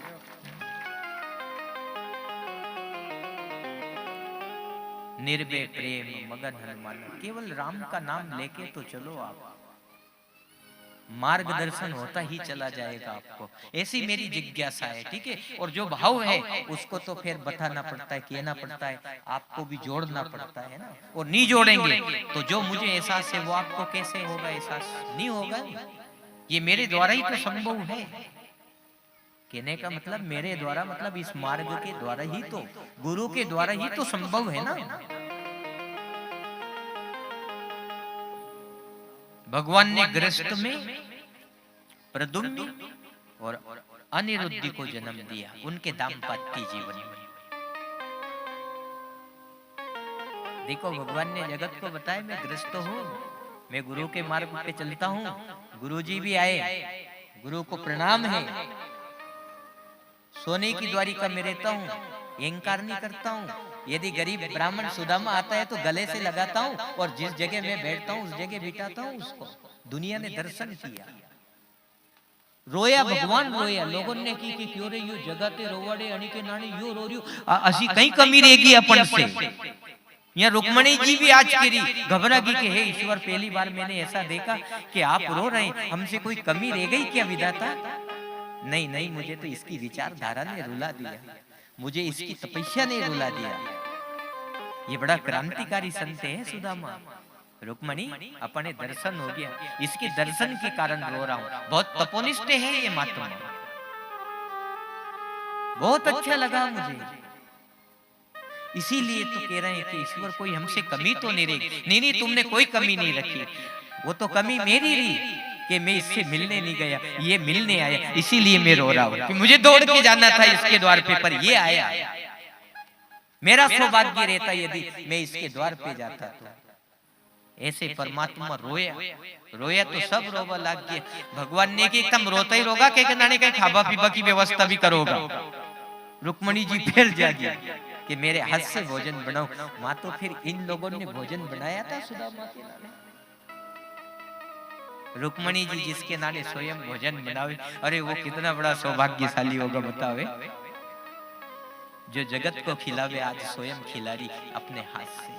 [SPEAKER 1] निर्भय प्रेम मगन हनुमान, केवल राम का नाम लेके तो चलो आप। मार्गदर्शन होता ही चला जाएगा आपको। ऐसी मेरी जिज्ञासा है, ठीक है। और जो भाव है उसको तो फिर बताना पड़ता है, कहना पड़ता है, आपको भी जोड़ना पड़ता है ना। और नहीं जोड़ेंगे तो जो मुझे एहसास है वो आपको कैसे होगा एहसास? नहीं होगा। ये मेरे द्वारा ही तो संभव है। कहने का मतलब मेरे द्वारा, मतलब इस मार्ग के द्वारा ही तो, गुरु के द्वारा ही तो संभव है ना। भगवान ने गृहस्थ में प्रद्युम्न और अनिरुद्ध को जन्म दिया उनके दाम्पत्य जीवन में। देखो भगवान ने जगत को बताया मैं गृहस्थ हूँ, मैं गुरु के मार्ग पे चलता हूँ, गुरु जी भी आए, गुरु को प्रणाम है, सोने की द्वारिका में रहता हूँ, अहंकार नहीं करता हूँ, यदि गरीब ब्राह्मण सुदामा आता है तो गले से लगाता हूँ, और जिस जगह मैं बैठता हूँ उस जगह बिठाता हूँ उसको। दुनिया ने दर्शन किया, रोया, भगवान रोया, लोगों ने की क्यों रे यू जगते रोवाड़े अणी के नानी यू रो रही असी कहीं कमी रहेगी अपन से। यहाँ रुक्मणी जी भी आज करी घबरा गई कि हे ईश्वर, पहली बार मैंने ऐसा देखा कि आप रो रहे हैं, हमसे कोई कमी रह गई क्या विधाता? नहीं नहीं, मुझे तो इसकी विचारधारा ने रुला दिया, मुझे इसकी तपस्या ने रुला दिया। ये बड़ा क्रांतिकारी संत है सुदामा। रुक्मणी अपने दर्शन हो गया, इसके दर्शन के कारण रो रहा हूं। बहुत तपोनिष्ठ है ये महात्मा, बहुत अच्छा लगा मुझे। इसीलिए तो कह रहे हैं कि ईश्वर कोई हमसे कमी तो नहीं रही। नहीं नहीं, तुमने कोई कमी नहीं रखी, वो तो कमी मेरी रही कि मैं इससे मिलने नहीं गया, ये मिलने आया, इसीलिए मैं रो रहा हूं कि मुझे दौड़ के जाना था इसके द्वार पे, पर ये आया। मेरा सौभाग्य रहता यदि मैं इसके द्वार पे जाता तो। ऐसे परमात्मा रोया, रोया तो सब रोवा लाग गया। भगवान ने कि तुम रोता ही रोगा कि नानी कहीं खाबा पीबा की व्यवस्था भी करोगा। रुक्मणी जी फिर जागी कि मेरे हाथ से भोजन बनाओ। माँ तो फिर इन लोगों ने भोजन बनाया था सुदामा के नाने। रुक्मणी जी जिसके नाने स्वयं भोजन बनावे, अरे वो कितना बड़ा सौभाग्यशाली होगा बतावे, जो जगत को खिलावे आज स्वयं खिला रही अपने हाथ से।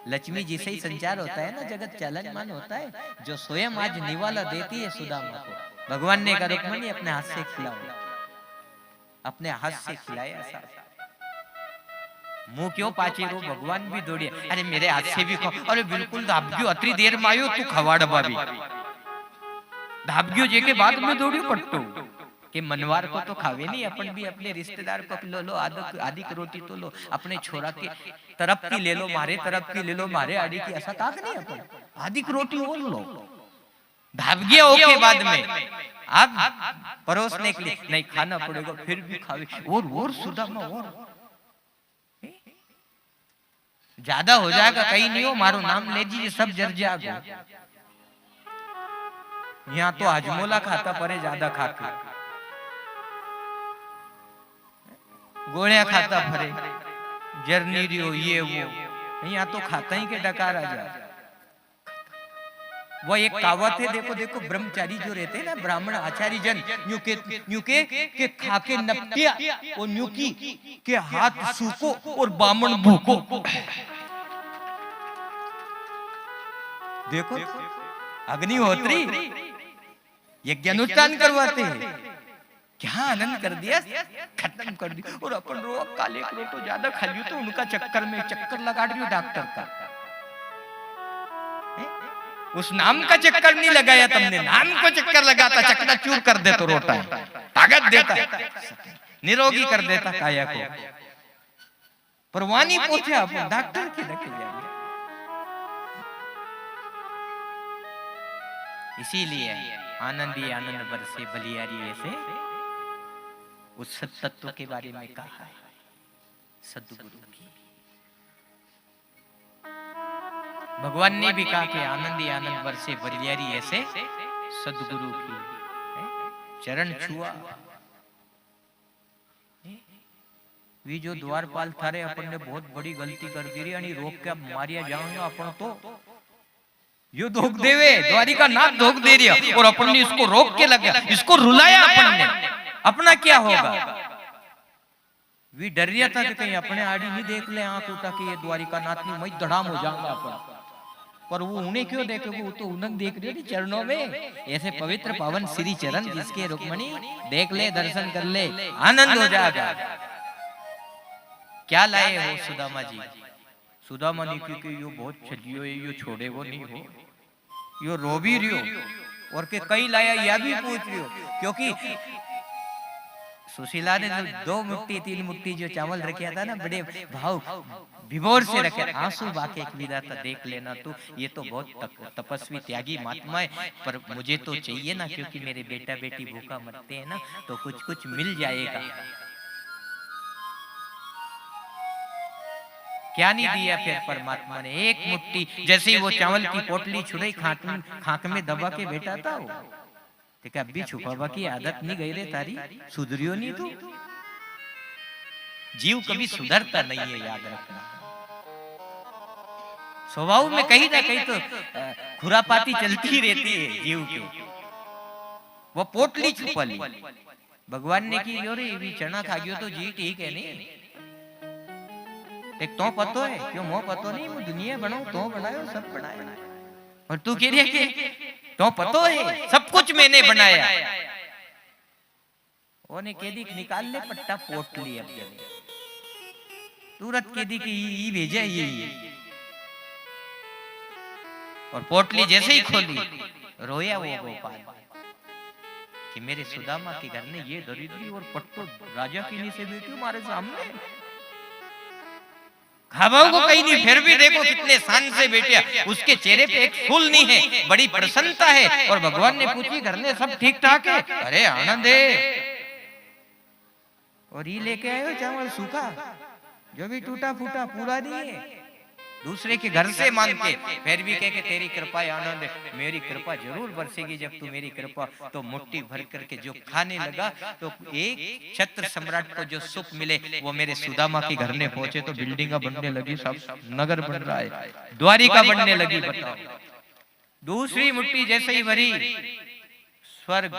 [SPEAKER 1] लक्ष्मी जी से ही संचार होता है ना, जगत चालनमान होता है, जो स्वयं आज निवाला देती है सुदामा को। भगवान ने कहा रुक्मणी अपने हाथ से खिलाओ, अपने हाथ से खिलाया सा। मुंह क्यों पाचे रो, भगवान भी दौड़े, अरे मेरे हाथ से भी खाओ। अरे बिल्कुल धाबग्यो अतरी देर में आयो तू खवाड़ बाबी। धाबग्यो जे के बाद में दौड़ियो पट्टू कि मनवार को तो खावे नहीं, अपन भी अपने रिश्तेदार को लो लो, आदि की रोटी तो लो, अपने छोरा के तरफ की ले लो, मारे तरफ की ले लो, मारे आदि की, ऐसा ताक नहीं अपन, आदि की रोटी और लो। धाबग्या होके बाद में अब परोसने के लिए नहीं खाना पड़ेगा, फिर भी खावे और सुदामा और ज्यादा हो जाएगा, कहीं नहीं हो मारो नाम ले दीजिए सब जर जाएगा। यहाँ तो हजमोला खाता परे ज्यादा खाके, गोलियां खाता फरे, जर्नी रियो ये वो, यहाँ तो खाता ही के डकार आ जाए। वो एक कहावत है, देखो देखो ब्रह्मचारी जो रहते हैं ना, ब्राह्मण आचार्य जन, न्यू के खाके नपटिया और न्यू की के हाथ सूखो और बामण भूखो। देखो अग्निहोत्री यज्ञानुष्ठान करवाते हैं, क्या आनंद कर दिया, खत्म कर दिया। और अपन रो काले तो ज्यादा खा लियो तो उनका चक्कर में चक्कर लगा रही हो डॉक्टर का। उस नाम का चक्कर नहीं लगाया तुमने, नाम को चक्कर लगाता चक्कर चूर कर दे तो रोटा है, ताकत देता, निरोगी कर देता काया को। परवानी पहुंचे आप डॉक्टर के रखे जा। इसीलिए आनंदी आनंद बरसे बलियारी ऐसे उस सत्तत्व के बारे में कहा है सद्गुरु की। भगवान ने भी कहा कि आनंदी आनंद बरसे बलियारी ऐसे सद्गुरु की। चरण छुआ वी जो द्वारपाल थारे अपन ने बहुत बड़ी गलती कर दी रही, रोक के अब मारिया जाऊंगा अपन तो यो धोख देवे, द्वारिका नाथ धोख दे रही और अपन ने इसको रोक के लगा, इसको रुलाया अपन ने, अपना क्या होगा। वी डर रहा था कि कहीं अपने आड़ी नहीं देख ले आंख उठा के ये द्वारिका नाथ नहीं, मैं धड़ाम हो जाऊंगा अपन। पर वो उन्हें क्यों देखोगे, वो तो उन्हें देख रही हो चरणों में, ऐसे पवित्र पावन श्री चरण जिसके रुक्मणी देख ले, दर्शन कर ले, आनंद हो जाएगा। क्या लाए हो सुदामा जी? सुदामा ने क्योंकि यो बहुत छलियो है, यो छोड़े वो नहीं हो, यो रो भी रही हो और के कई लाया यह भी पूछ रही हो, क्योंकि सुशीला ने 2 मुट्ठी 3 मुट्ठी जो चावल रखा था ना, बड़े भाव विभोर से रखे, आंसू बाके एक विधाता देख लेना तू, ये तो बहुत तपस्वी त्यागी महात्मा है, पर मुझे तो चाहिए ना, क्योंकि मेरे बेटा बेटी भूखा मरते हैं ना, तो कुछ कुछ मिल जाएगा। क्या नहीं दिया फिर परमात्मा ने? एक मुट्ठी, जैसे ही वो चावल की पोटली छुड़ाई, खाक में दबा के बैठा था वो, ठीक है, अभी छुपावा की आदत नहीं गई रे तारी, सुधरियो नहीं तू। जीव कभी सुधरता नहीं है, याद रखना। स्वभाव में कहीं ना कहीं तो खुरापाती चलती रहती है जीव की। वो पोटली छुपा ली, भगवान ने की रे चना खा गयो तो जी ठीक है नहीं, एक तो पतो है क्यों, मोह पतो नहीं, वो दुनिया बनाओ तो बनायो, सब बनाया, और तू कह रही है कि तो पतो है सब कुछ मैंने बनाया। ओने कह दी निकाल ले पट्टा, पोट ली अब तुरंत कह दी कि ये भेजा ये, और पोटली जैसे ही खोली रोया वो गोपाल कि मेरे सुदामा के घर ने ये दरिद्री और पट्टो राजा की नी से बेटी हमारे सामने, खाबाओं को कहीं नहीं, फिर भी देखो कितने शान से बेटिया, उसके चेहरे पे एक फूल नहीं है, बड़ी प्रसन्नता है। और भगवान ने पूछी घर में सब ठीक ठाक है? अरे आनंद है। और ये लेके आए हो चावल सूखा, जो भी टूटा फूटा पूरा नहीं है, दूसरे के घर से मांग के, फिर भी कह के तेरी कृपा आनंद है, मेरी कृपा जरूर बरसेगी जब तू मेरी कृपा, तो मुट्ठी भर करके जो खाने लगा, तो एक छत्र सम्राट को जो सुख मिले वो मेरे सुदामा के घर में पहुंचे तो बिल्डिंग बनने लगी, सब नगर बन रहा है, द्वारिका बनने लगी। बताओ, दूसरी मुट्ठी जैसे ही भरी, स्वर्ग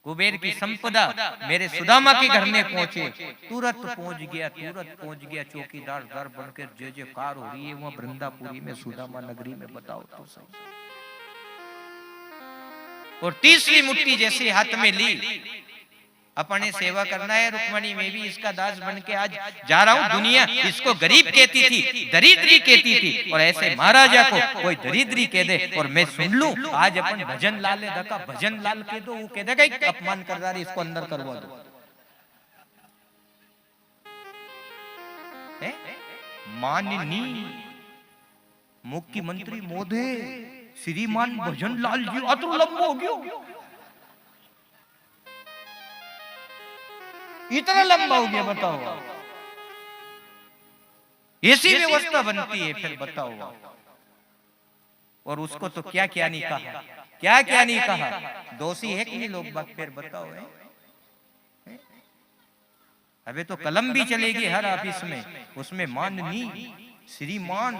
[SPEAKER 1] कुबेर की संपदा मेरे सुदामा के घर में पहुंचे, तुरंत पहुंच गया चौकीदार दर बनकर, जय जयकार हो रही है वहां वृंदापुरी में, सुदामा नगरी में। बताओ तो सही। और तीसरी मुट्ठी जैसे हाथ में ली, अपने सेवा करना है, रुक्मणी में भी इसका दास बन के आज जा रहा हूं। दुनिया इसको गरीब कहती थी, दरिद्री कहती थी, और ऐसे महाराजा को कोई दरिद्री कह दे और मैं सुन लूं, आज अपन भजन लाल धक्का भजन लाल कह दो, वो कह देगा अपमान कर रहा है, इसको अंदर करवा दो। माननीय मुख्यमंत्री मोदी श्रीमान भजन लाल जी अतुल लंबो हो गयो, इतना लंबा हो गया। बताओ, ऐसी व्यवस्था बनती है फिर? बताओ, और उसको तो क्या क्या नहीं कहा, क्या क्या नहीं कहा, दोषी है कि नहीं लोग बात? फिर बताओ, अबे तो कलम भी चलेगी हर ऑफिस में, उसमें माननीय श्रीमान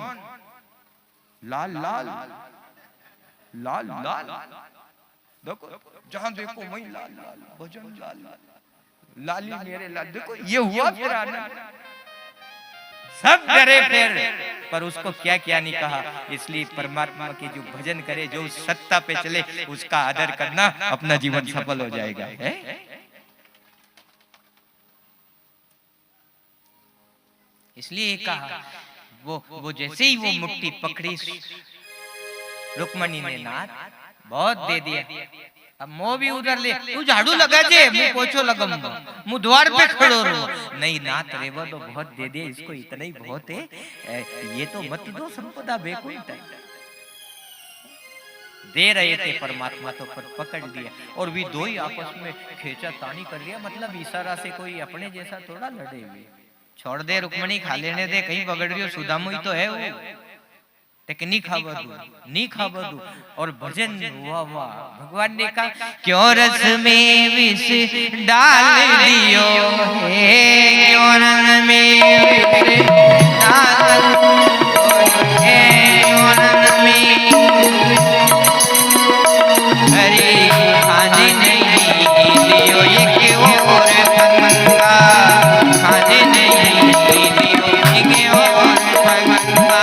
[SPEAKER 1] लाल लाल लाल लाल, देखो जहां देखो वही लाल लाल भजन लाल लाली मेरे लाल। देखो ये हुआ फिर आनंद, सब डरे फिर, पर उसको क्या क्या नहीं कहा। इसलिए परमात्मा की जो भजन करे, जो सत्ता पे चले, उसका आदर करना, अपना जीवन सफल हो जाएगा। इसलिए कहा, वो जैसे ही वो मुट्ठी पकड़ी रुक्मणी ने, नाथ बहुत दे दिया, अब मोह भी उधर ले, तू झाड़ू लगा जे, मुंह पोछो लगूंगा, मुंह द्वार पे खड़ो रहो। नहीं नाथ रेवा तो बहुत दे दिया, इसको इतना ही बहुत है, ये तो मत दो संपदा बेकुंठ दे रहे थे परमात्मा, तो पकड़ लिया, और भी दो ही आपस में खींचा तानी कर लिया। मतलब इशारा से कोई अपने जैसा थोड़ा लड़े हुए, छोड़ दे रुक्मणी, खा लेने दे, कहीं पकड़ रही हो, सुदामा ही तो है वो, लेकिन नहीं खावा दू। और भजन हुआ, भगवान ने कहा क्यों रस में विष डाल दियो है, क्यों रस में विष डाल है, क्यों रस में हरे खाने नहीं दियो, ये क्यों और भगवंता खाने नहीं दियो, ये क्यों और भगवंता,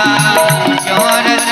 [SPEAKER 1] क्यों रस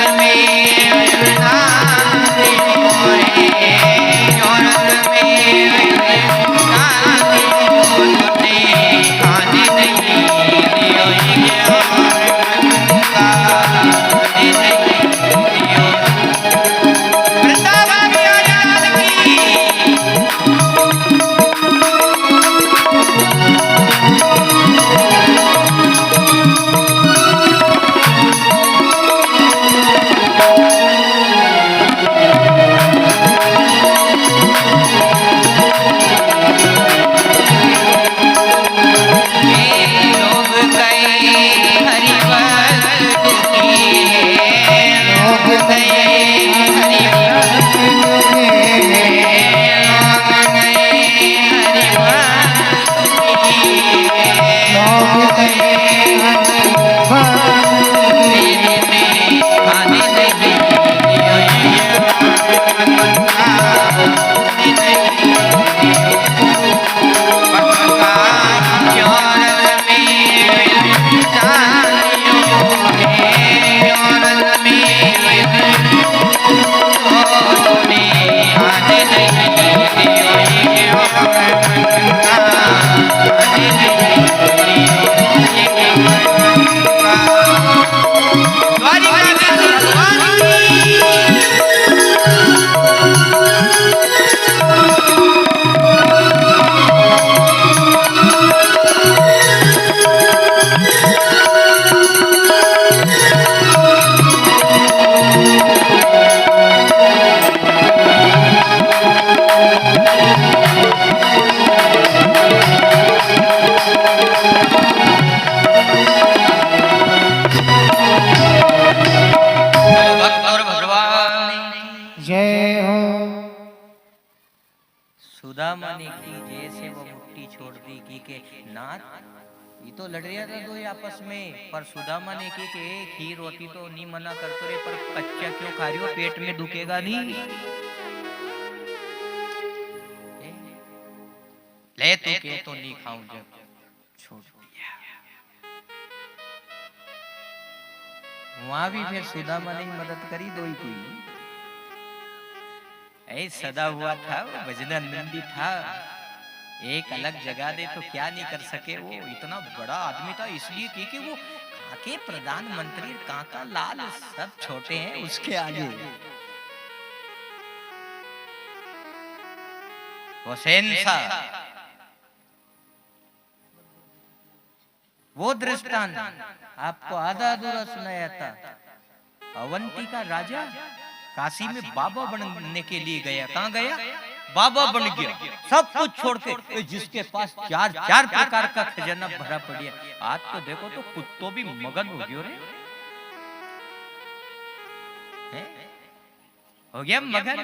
[SPEAKER 1] भक्त और भगवान
[SPEAKER 2] जय हो।
[SPEAKER 1] सुदामा ने की जैसे वो मुट्ठी छोड़ दी की के नाथ ये तो लड़ रहा था दो आपस में, पर सुदामा ने की के खीर होती तो नहीं मना करते रे, पर कच्चा क्यों खा रही हो, पेट में दुखेगा नहीं। ले तू के तो नहीं खाऊं, जब छोड़ दिया वहां भी फिर सुदामा ने मदद करी, दो ही कोई ऐ सदा हुआ था वो भजना नंदी था, एक अलग जगह दे तो क्या नहीं कर सके, वो इतना बड़ा आदमी था इसलिए कि वो काके प्रधानमंत्री काका लाल सब छोटे हैं उसके आगे। हुसैन सा वो दृष्टांत आपको आधा अधूरा सुनाया था। अवंती का राजा काशी में बाबा बनने के लिए गया, कहां गया, बाबा बन गया, सब कुछ छोड़ के, जिसके पास चार चार प्रकार का खजाना भरा पड़िया। आज तो देखो तो कुत्तों भी मगन हो गयो रे, हो गया मगन।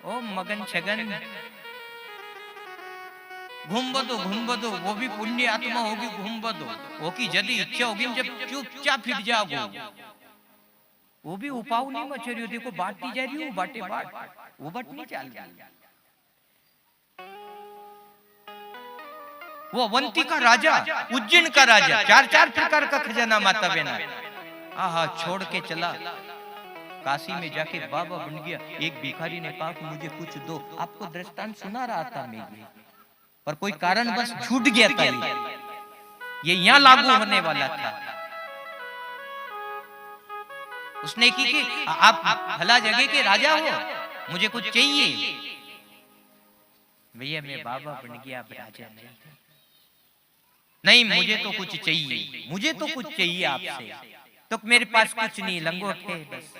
[SPEAKER 1] ओ मगन छगन घूम बदो, वो भी पुण्य आत्मा होगी, घूम बदो, वो की यदि इच्छा होगी जब चुपचाप फिर जाओ, वो भी उपाव नहीं मच रही हो, देखो बांटती जा रही हो, बाटे बाट वो बट नहीं चल रही। वो अवंती का राजा, उज्जैन का राजा, चार चार प्रकार का खजाना माता बहना आहा छोड़ के चला, काशी में जाके बाबा बन गया। एक भिखारी ने कहा कि मुझे कुछ दो, आपको दृष्टांत सुना रहा था मैं ये, पर कोई कारण बस छूट गया था, ये यहां लागू होने वाला था। उसने की कि आप भला जगह के राजा हो, मुझे कुछ चाहिए। भैया मैं बाबा बन गया, अब राजा नहीं, मुझे तो कुछ चाहिए, मुझे तो कुछ चाहिए आपसे, तो मेरे पास कुछ नहीं, लंगोट है बस,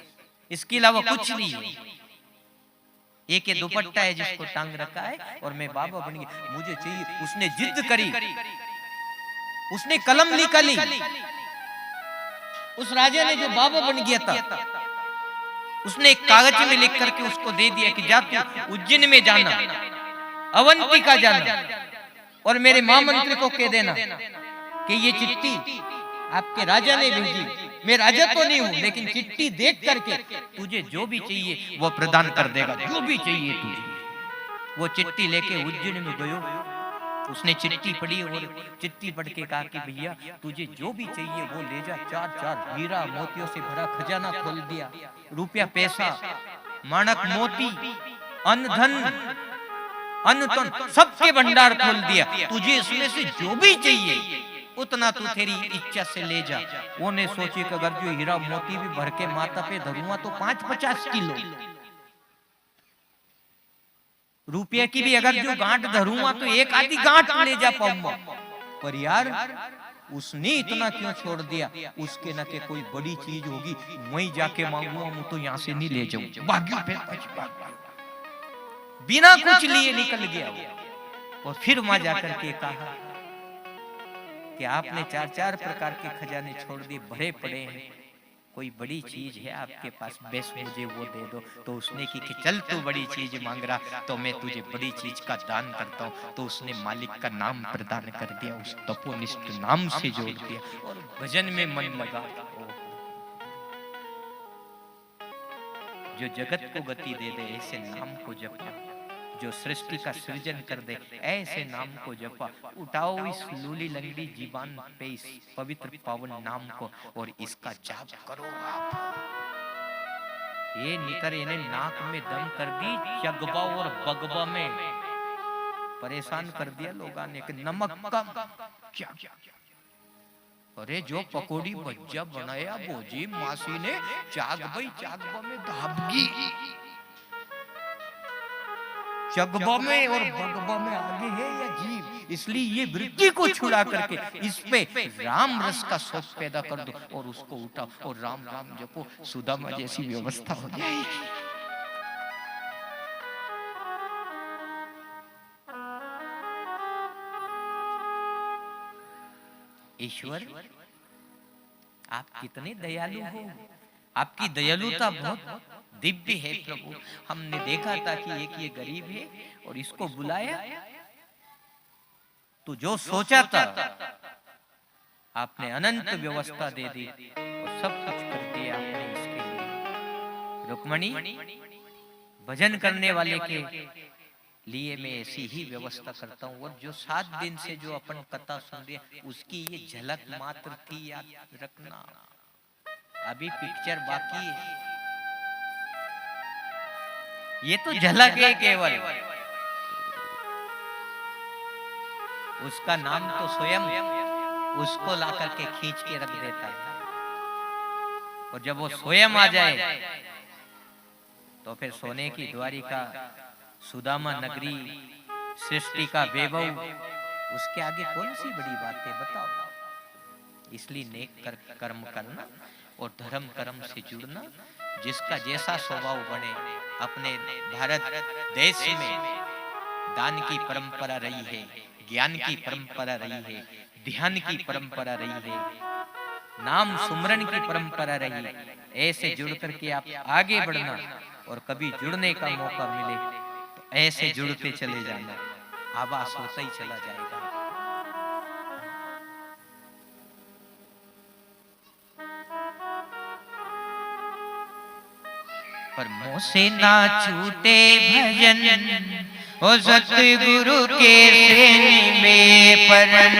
[SPEAKER 1] इसके अलावा कुछ नहीं। एक ये दुपट्टा है जिसको टांग रखा है और मैं बाबा बन गया, मुझे चाहिए। उसने जिद करी, उसने कलम निकाली, उस राजा ने जो बाबा बन गया था उसने एक कागज में लिख करके उसको दे दिया कि जा तू उज्जैन में जाना, अवंती का जाना, और मेरे महामंत्री को कह देना कि ये चिट्ठी आपके राजा ने भेजी, मैं राजा तो नहीं हूं लेकिन चिट्ठी देख करके तुझे जो भी चाहिए वो प्रदान कर देगा, जो भी चाहिए तुझे। वो चिट्ठी लेके उज्जैन में गयो, उसने चिट्ठी पढ़ी और चिट्ठी पढ़ के कहा कि भैया तुझे जो भी चाहिए वो ले जा। चार चार हीरा मोतियों से भरा खजाना खोल दिया, रुपया पैसा माणक मोती अन्न धन अन्न तन सबके भंडार खोल दिया, तुझे इसमें से जो भी चाहिए उतना तू तेरी इच्छा से ले जा। वो ने सोची कि अगर जो हीरा मोती भी भर के माता पे धरूंगा तो 5-50 किलो, रुपये की भी अगर जो गांठ धरूंगा तो एक आधी गांठ ले जा पाऊंगा। पर यार उसने इतना क्यों छोड़ दिया, उसके न के कोई बड़ी चीज होगी वहीं जाके मांगूंगा, मैं तो यहाँ से नहीं ले जाऊं। भाग्य पे बिना कुछ लिए निकल गया और फिर वहां जाकर के कहा कि आपने चार चार प्रकार के खजाने छोड़ दिए, भरे पड़े हैं, कोई बड़ी चीज है आपके पास, बेस मुझे वो दे दो। तो उसने की कि चल तू बड़ी चीज मांग रहा तो मैं तुझे बड़ी चीज का दान करता हूँ। तो उसने मालिक का नाम प्रदान कर दिया, उस तपोनिष्ठ नाम से जोड़ दिया और भजन में मन लगा। जो जगत को गति दे दे ऐसे नाम को जपा, जो सृष्टि का सृजन कर दे ऐसे नाम को जपा। उठाओ इस लूली लंगड़ी जीवान पे इस पवित्र पावन नाम को और इसका जाप करो आप। ये निकर इन्हें नाक में दम कर दी, चगबा और बगबा में परेशान कर दिया लोगों ने कि नमक कम क्या। अरे जो पकोड़ी भज्जा बनाया भोजी मासी ने चागबा में धाबगी, चगबा में और बगबा में आगे है या जीव, इसलिए ये वृत्ति को छुड़ा करके इस पे राम रस का शौक पैदा कर दो और उसको उठाओ और राम राम जपो, सुदामा जैसी व्यवस्था हो जाएगी। ईश्वर आप कितने दयालु हो, आपकी दयालुता बहुत दिव्य है प्रभु। हमने देखा था कि एक ये गरीब है और इसको बुलाया तो जो सोचा था आपने अनंत व्यवस्था दे दी और सब कुछ कर दिया आपने इसके लिए। रुक्मणी, भजन करने वाले के लिए मैं ऐसी ही व्यवस्था करता हूँ। और जो 7 दिन से जो अपन कथा सुन रहे उसकी ये झलक मात्र थी, याद रखना। अभी पिक्चर बाकी है, ये तो झलक है केवल। उसका नाम तो स्वयं उसको ला करके खींच के रख देता है। और जब वो स्वयं आ जाए तो फिर सोने की द्वारिका, सुदामा नगरी, सृष्टि का वैभव, उसके आगे कौन सी बड़ी बात है बताओ। इसलिए नेक कर्म करना और धर्म कर्म से जुड़ना, जिसका जैसा स्वभाव बने। अपने भारत देश में दान की परंपरा रही है, ज्ञान की परंपरा रही है, ध्यान की परंपरा रही है, नाम सुमरन की परंपरा रही है। ऐसे जुड़ करके आप आगे बढ़ना और कभी जुड़ने का मौका मिले तो ऐसे जुड़ते चले जाना, आवास होता ही चला जाएगा। पर मोसे ना छूटे भजन, ओ सतगुरु के श्रेणी में परन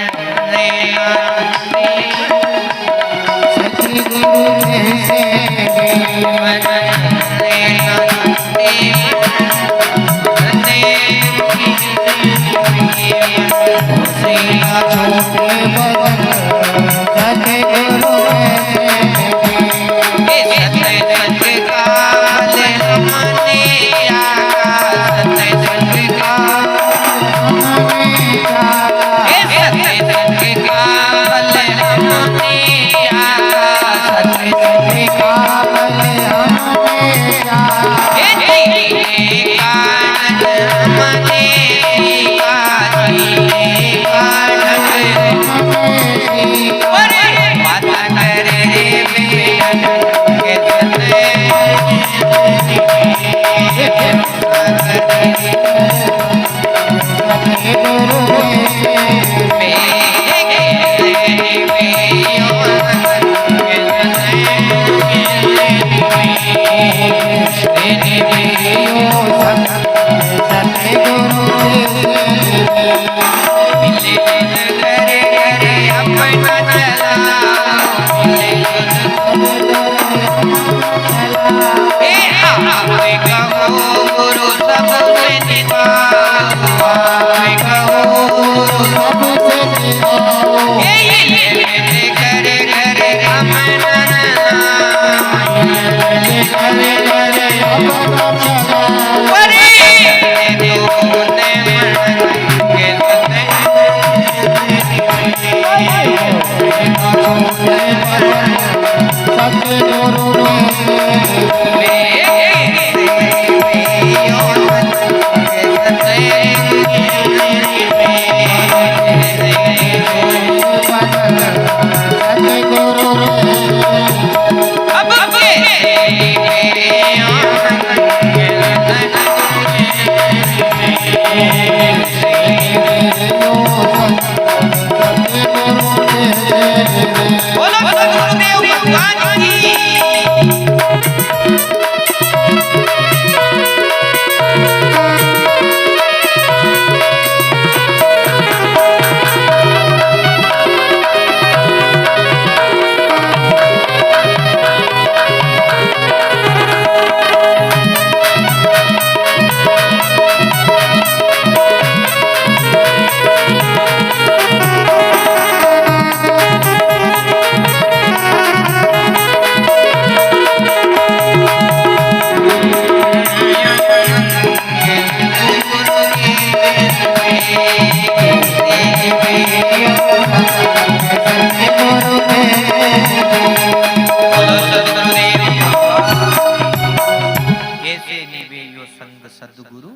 [SPEAKER 1] सतगुरु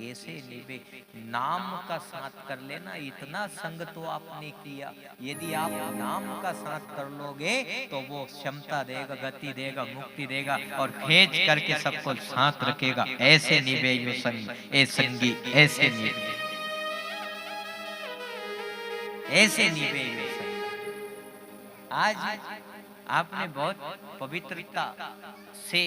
[SPEAKER 1] कैसे निभे? नाम का साथ कर लेना, इतना संग तो आपने किया, यदि आप नाम का साथ कर लोगे तो वो क्षमता देगा, गति देगा, मुक्ति देगा और खींच करके सबको साथ रखेगा। ऐसे निभे यो संग, ए संगी ऐसे निभे, ऐसे निभे यो संग। आज आपने बहुत पवित्रता से,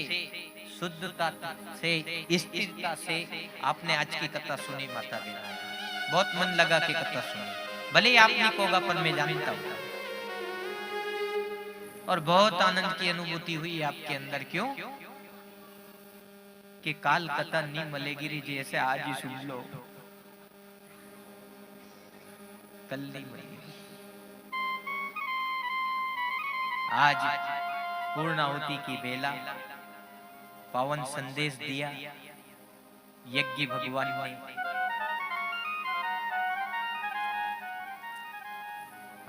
[SPEAKER 1] शुद्धता से, स्थिरता से आपने आज की कथा सुनी माता बहन, बहुत मन लगा के कथा सुनी। भले ही आपने होगा पर मैं जानता हूं, और बहुत आनंद की अनुभूति हुई आपके अंदर। क्यों कि काल कथा नहीं मिलेगी री, जैसे आज ही सुन लो, कल नहीं मिलेगी। आज पूर्णाहुति की बेला, पावन संदेश दिया यज्ञ भगवान ने,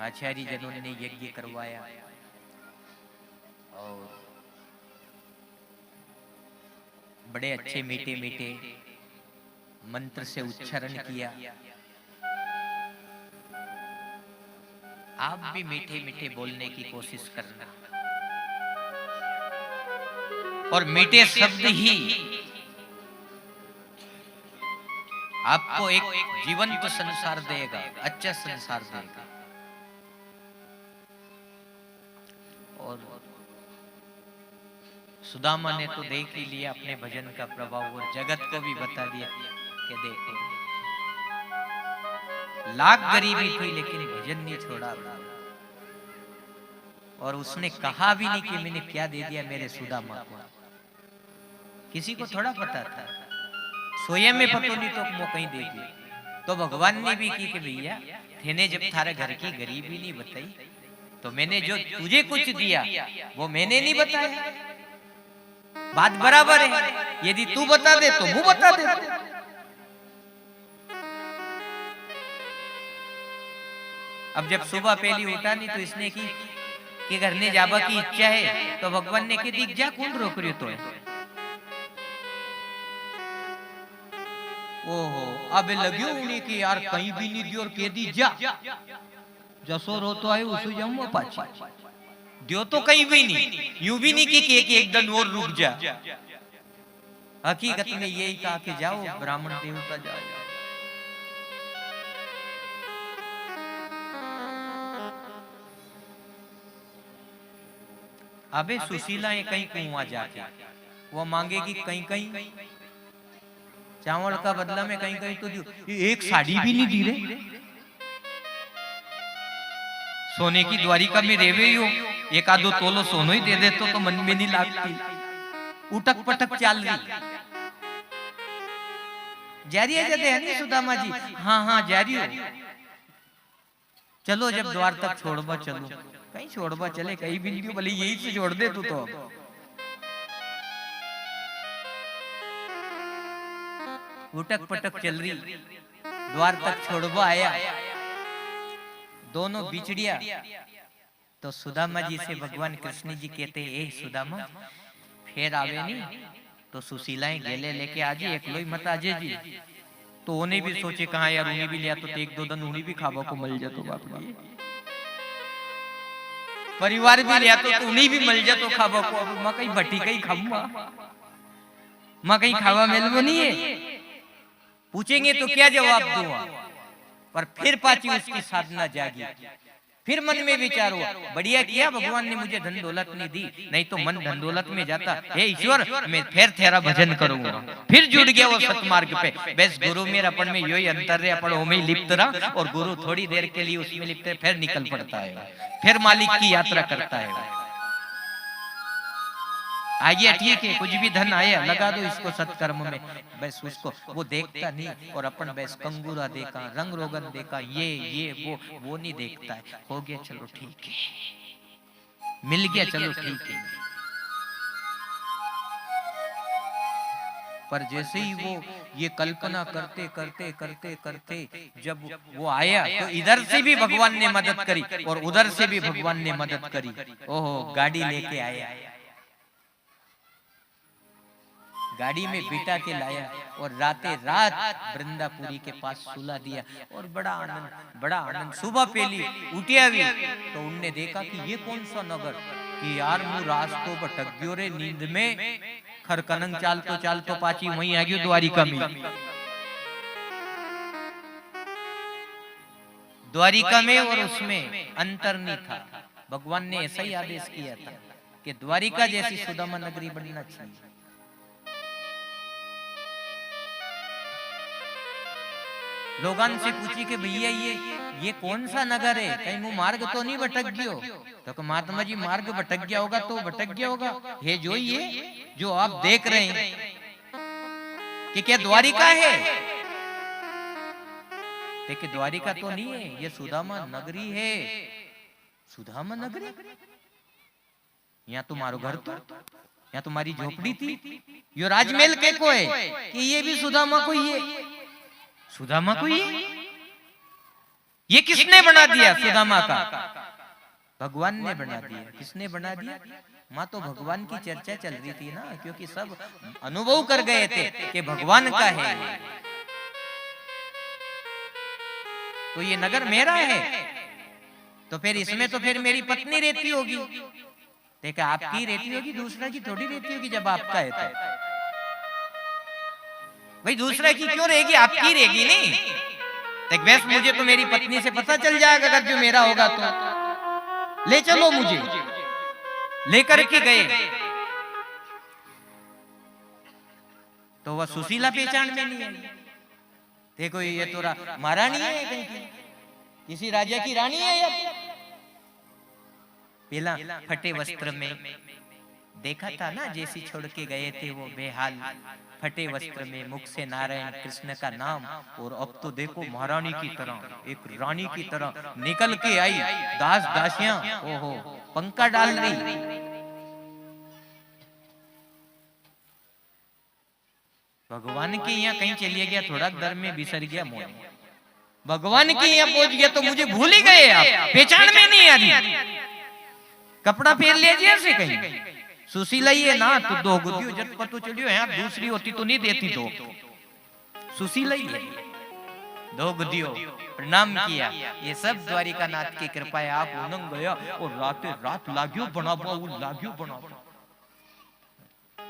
[SPEAKER 1] आचार्य जनों ने यज्ञ करवाया और बड़े अच्छे मीठे मीठे मंत्र से उच्चारण किया। आप भी मीठे मीठे बोलने की कोशिश करना, और मीठे शब्द ही आपको एक जीवंत संसार देगा, अच्छा संसार देगा। और सुदामा ने तो देख ही लिया अपने भजन का प्रभाव, और जगत को भी बता दिया कि देखो लाख गरीबी थी लेकिन भजन नहीं छोड़ा। और उसने कहा भी नहीं कि मैंने क्या दे दिया मेरे सुदामा को, किसी को थोड़ा पता था, स्वयं में पता नहीं तो वो कहीं दे दिया। तो भगवान ने भी की कि भैया तेने जब थारे घर की गरीबी नहीं बताई तो मैंने जो तुझे कुछ दिया वो मैंने नहीं बताया, बात बराबर है। यदि तू बता दे तो वो बता दे। अब जब सुबह पहली उठा नहीं तो इसने की कि घर ने जाबा की इच्छा है, तो भगवान ने की दिख जा कौन रोक रही तो है। ओहो अब लग्यो उन्हें कि यार कहीं भी नहीं दी और कह दी जा, जसो रो तो आए उसो जमो पाछी दियो तो कहीं भी नहीं, यूं भी नहीं कि एक दिन और रुक जा। हकीकत में यही कहा कि जाओ ब्राह्मण देवता जाओ। अबे सुशीलाएं कहीं कुआं जाके वो मांगेगी कहीं कहीं चावल का बदला में कहीं कहीं तो दियो, एक साड़ी भी नहीं दी रे। सोने की द्वारिका में रेवे हो, एक आधो तोलो सोनो ही दे दे तो मन में नहीं लागती। उटक पटक चाल रही जारी है जदे हनी सुदामा जी, हाँ जारी हो। चलो जब द्वार तक छोड़बा चलो, कहीं छोड़बा चले कहीं भी नहीं, भले यही से छोड़ दे तू तो। उटक पटक चल रही, द्वार तक छोड़बा आया, दोनों बिछड़िया। तो सुदामा जी से भगवान कृष्ण जी कहते ए सुदामा फिर आवे नहीं तो सुशीलाएं गेले लेके आजे, एक लोई मत आजे जी। तो उन्हें भी सोचे कहा यार उन्हें भी लिया तो एक दो दिन उन्हें भी खाबा को मिल जातो बाप जी, परिवार भी लिया तो उन्हें भी मिल जातो खाबा को। अब मैं कहीं भट्टी कहीं खाऊंगा, मैं कहीं खावा मिलबो नहीं है। पूछेंगे तो क्या जवाब दूंगा, पर फिर पाची उसकी साधना जागी, फिर मन में विचार हुआ बढ़िया किया भगवान ने मुझे धन दौलत नहीं दी, नहीं तो मन धन दौलत में जाता। हे ईश्वर मैं फिर तेरा भजन करूंगा। फिर जुड़ गया वो सतमार्ग पे। बस गुरु मेरा अपन में यही अंतर है, अपन ओमे लिप्त रहा और गुरु थोड़ी देर के लिए उसमें लिप्त है, फिर निकल पड़ता है, फिर मालिक की यात्रा करता है। आइए ठीक है कुछ भी धन आया लगा दो इसको सत्कर्म में, बस उसको वो देखता नहीं। और अपन बस कंगूरा देखा, रंग रोगन देखा, ये वो नहीं देखता है। हो गया चलो ठीक है, मिल गया चलो ठीक है। पर जैसे ही वो ये कल्पना करते करते करते करते जब वो आया तो इधर से भी भगवान ने मदद करी और उधर से भी भगवान ने मदद करी। ओहो गाड़ी लेके आया, गाड़ी में बिठा के लाया और राते रात वृंदापुरी के पास सुला दिया। और बड़ा आनंद सुबह पहली उठिया भी तो उनने देखा कि ये कौन सा नगर, कि यार मु रास्तो भटक गयो रे नींद में, खरकनंग चालतो पाची वहीं आ गयो द्वारिका में। द्वारिका में और उसमें अंतर नहीं था। भगवान ने ऐसा ही आदेश किया था कि द्वारिका जैसी सुदामा नगरी बनना चाहिए। लोगन से पूछी कि भैया ये कौन सा नगर है, कहीं मुंह मार्ग तो नहीं भटक गयो? तो महात्मा जी मार्ग भटक गया होगा तो भटक गया होगा, ये जो आप देख रहे हैं कि क्या द्वारिका है? देखिए द्वारिका तो नहीं है, ये सुदामा नगरी है। सुदामा नगरी, यहाँ तुम्हारो घर तो, यहाँ तुम्हारी झोपड़ी थी, यो राजमहल के को है कि ये भी सुदामा को ही है? सुदामा को ही ये किसने बना दिया? सुदामा का भगवान ने बना दिया। किसने बना दिया? माँ तो भगवान की चर्चा चल रही थी ना, क्योंकि सब अनुभव कर गए थे कि भगवान का है, तो ये नगर मेरा है, तो फिर इसमें तो फिर मेरी पत्नी रहती होगी। देखा आपकी रहती होगी, दूसरा की थोड़ी रहती होगी। जब आपका है तो भाई दूसरा की क्यों रहेगी, आपकी रहेगी नहीं। देख वैसे मुझे तो मेरी पत्नी से पता चल जाएगा, अगर जो मेरा होगा तो ले चलो मुझे। लेकर के गए तो वह सुशीला पहचान में नहीं आई। देखो ये तो महारानी है, कहीं की किसी राजा की रानी है या पहला फटे वस्त्र में देखा था ना, जैसी छोड़ के गए थे वो बेहाल, फटे वस्त्र में, मुख से नारायण कृष्ण का नाम, और अब तो देखो महारानी की तरह, एक रानी की तरह निकल के आई। दास दासियां ओहो पंखा डाल रही। भगवान के यहाँ कहीं चलिए गया, थोड़ा दर में बिसर गया मोह। भगवान के यहाँ पहुंच गया तो मुझे भूल ही गए आप, पहचान में नहीं आ रही। कपड़ा फेर लीजिए से कहीं सुशीला ही है ना, तो दो गुदियो जब पतो चलियो यहाँ, दूसरी होती तो नहीं देती दो। सुशीला ही है, दो गुदियो प्रणाम किया। ये सब द्वारिका नाथ की कृपा है। आप उनंग गया और रात लाग्यो बना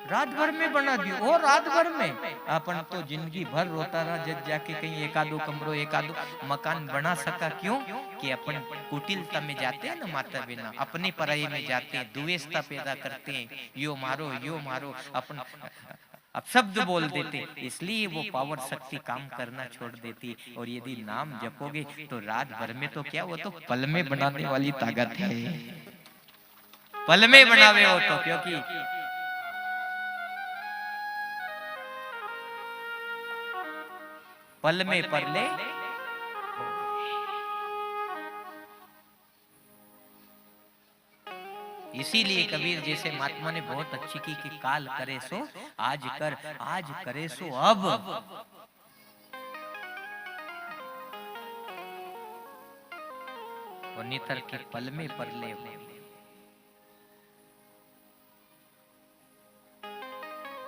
[SPEAKER 1] रात भर में बना दियो, और रात भर में अपन तो जिंदगी भर रोता रहा, जब जाके कहीं एकादो कमरो एकादो मकान बना सका। क्यों कि अपन कुटिलता में जाते हैं ना माता बिना, अपने पराये में जाते हैं, द्वेषता पैदा करते हैं, यो मारो अपन अब शब्द बोल देते, इसलिए वो पावर शक्ति काम करना छोड़ देती। और यदि नाम जपोगे तो रात भर में तो क्या, वो तो पल में बनाने वाली ताकत है, पल में बनावे हो तो। क्योंकि पल में परले इसीलिए कबीर जैसे महात्मा ने बहुत अच्छी की कि काल करे सो आज कर, आज करे सो अब। और नितर के पल में परले हो।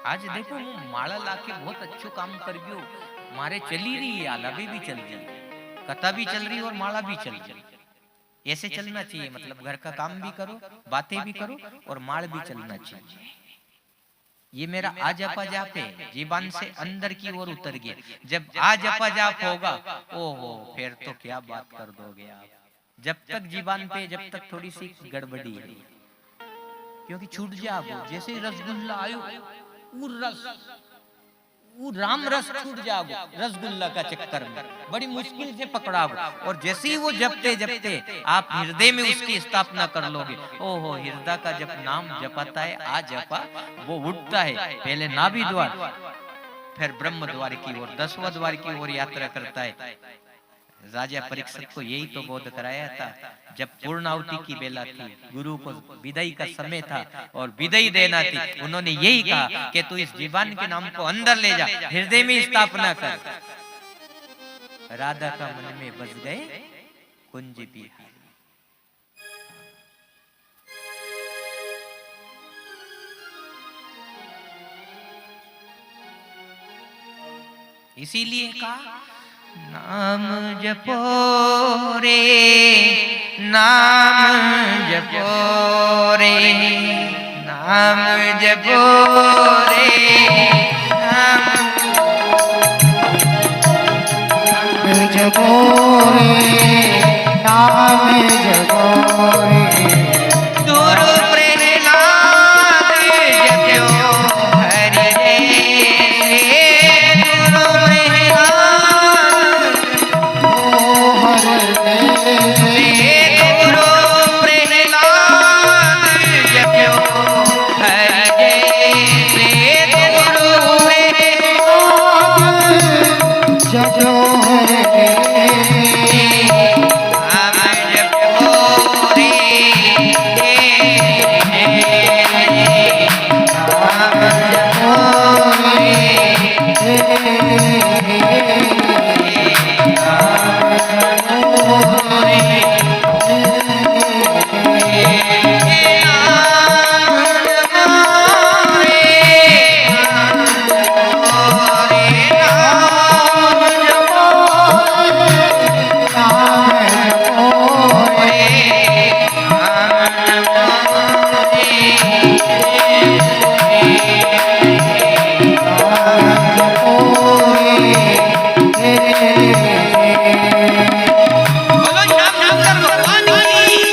[SPEAKER 1] आज देखो माला लाके बहुत अच्छो काम कर गयो, मारे चली रही है, अभी भी चल रही, कथा भी चल रही और माला भी चल रही। ऐसे चलना चाहिए, मतलब घर का काम भी करो, बातें भी करो और माल भी चलना चाहिए। ये मेरा आजपा जाप है, जीवन से अंदर की ओर उतर गया। जब आजपा जाप होगा ओहो फिर तो क्या बात कर दोगे आप। जब तक जीवन पे जब तक थोड़ी सी गड़बड़ी है, क्योंकि छूट जाओ। जैसे रसगुल्ला आयो वो राम रस छूट जाओ रसगुल्ला का चक्कर में, बड़ी मुश्किल से पकड़ाओ। और जैसे ही वो जपते जपते आप हृदय में उसकी स्थापना कर लोगे, ओहो हृदय का जब नाम जपता है, आ जपा वो उठता है। पहले नाभि द्वार, फिर ब्रह्म द्वार की ओर, 10वां द्वार की ओर यात्रा करता है। राजा परीक्षित को यही तो बोध कराया था। जब पूर्णाहुति की बेला थी, गुरु को विदाई का समय था और विदाई देना थी, उन्होंने यही कहा कि तू इस जीवन के नाम को अंदर ले जा, हृदय में स्थापना कर। राधा का मन में बस गए कुंज बिहारी। इसीलिए कहा नाम जपो रे, नाम जपो रे, नाम जपो रे, नाम
[SPEAKER 2] जपो रे, नाम जपो रे।
[SPEAKER 1] दूर प्रहलाद जप्यो हरि रे, दूर प्रहलाद जप्यो हरि रे,
[SPEAKER 2] जपो रे,
[SPEAKER 1] नाम जपो रे, नाम जपो बोलो श्याम शंकर भगवान की।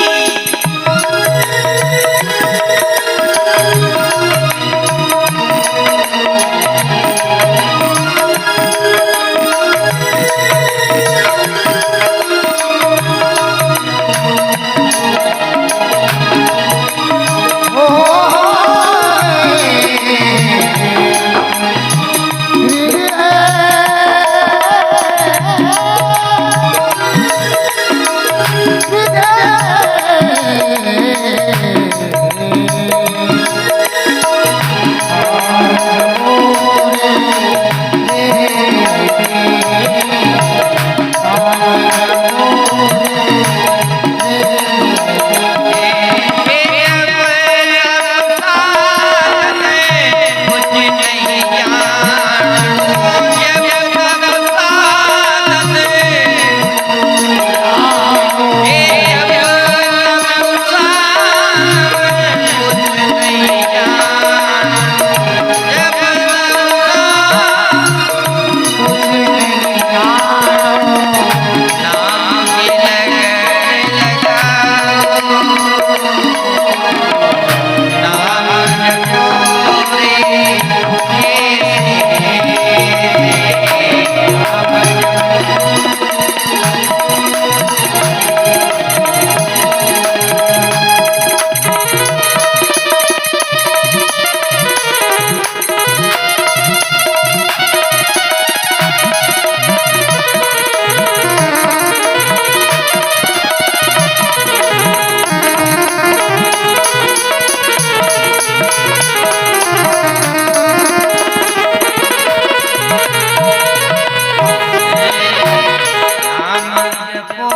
[SPEAKER 2] नाम जपो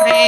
[SPEAKER 2] रे।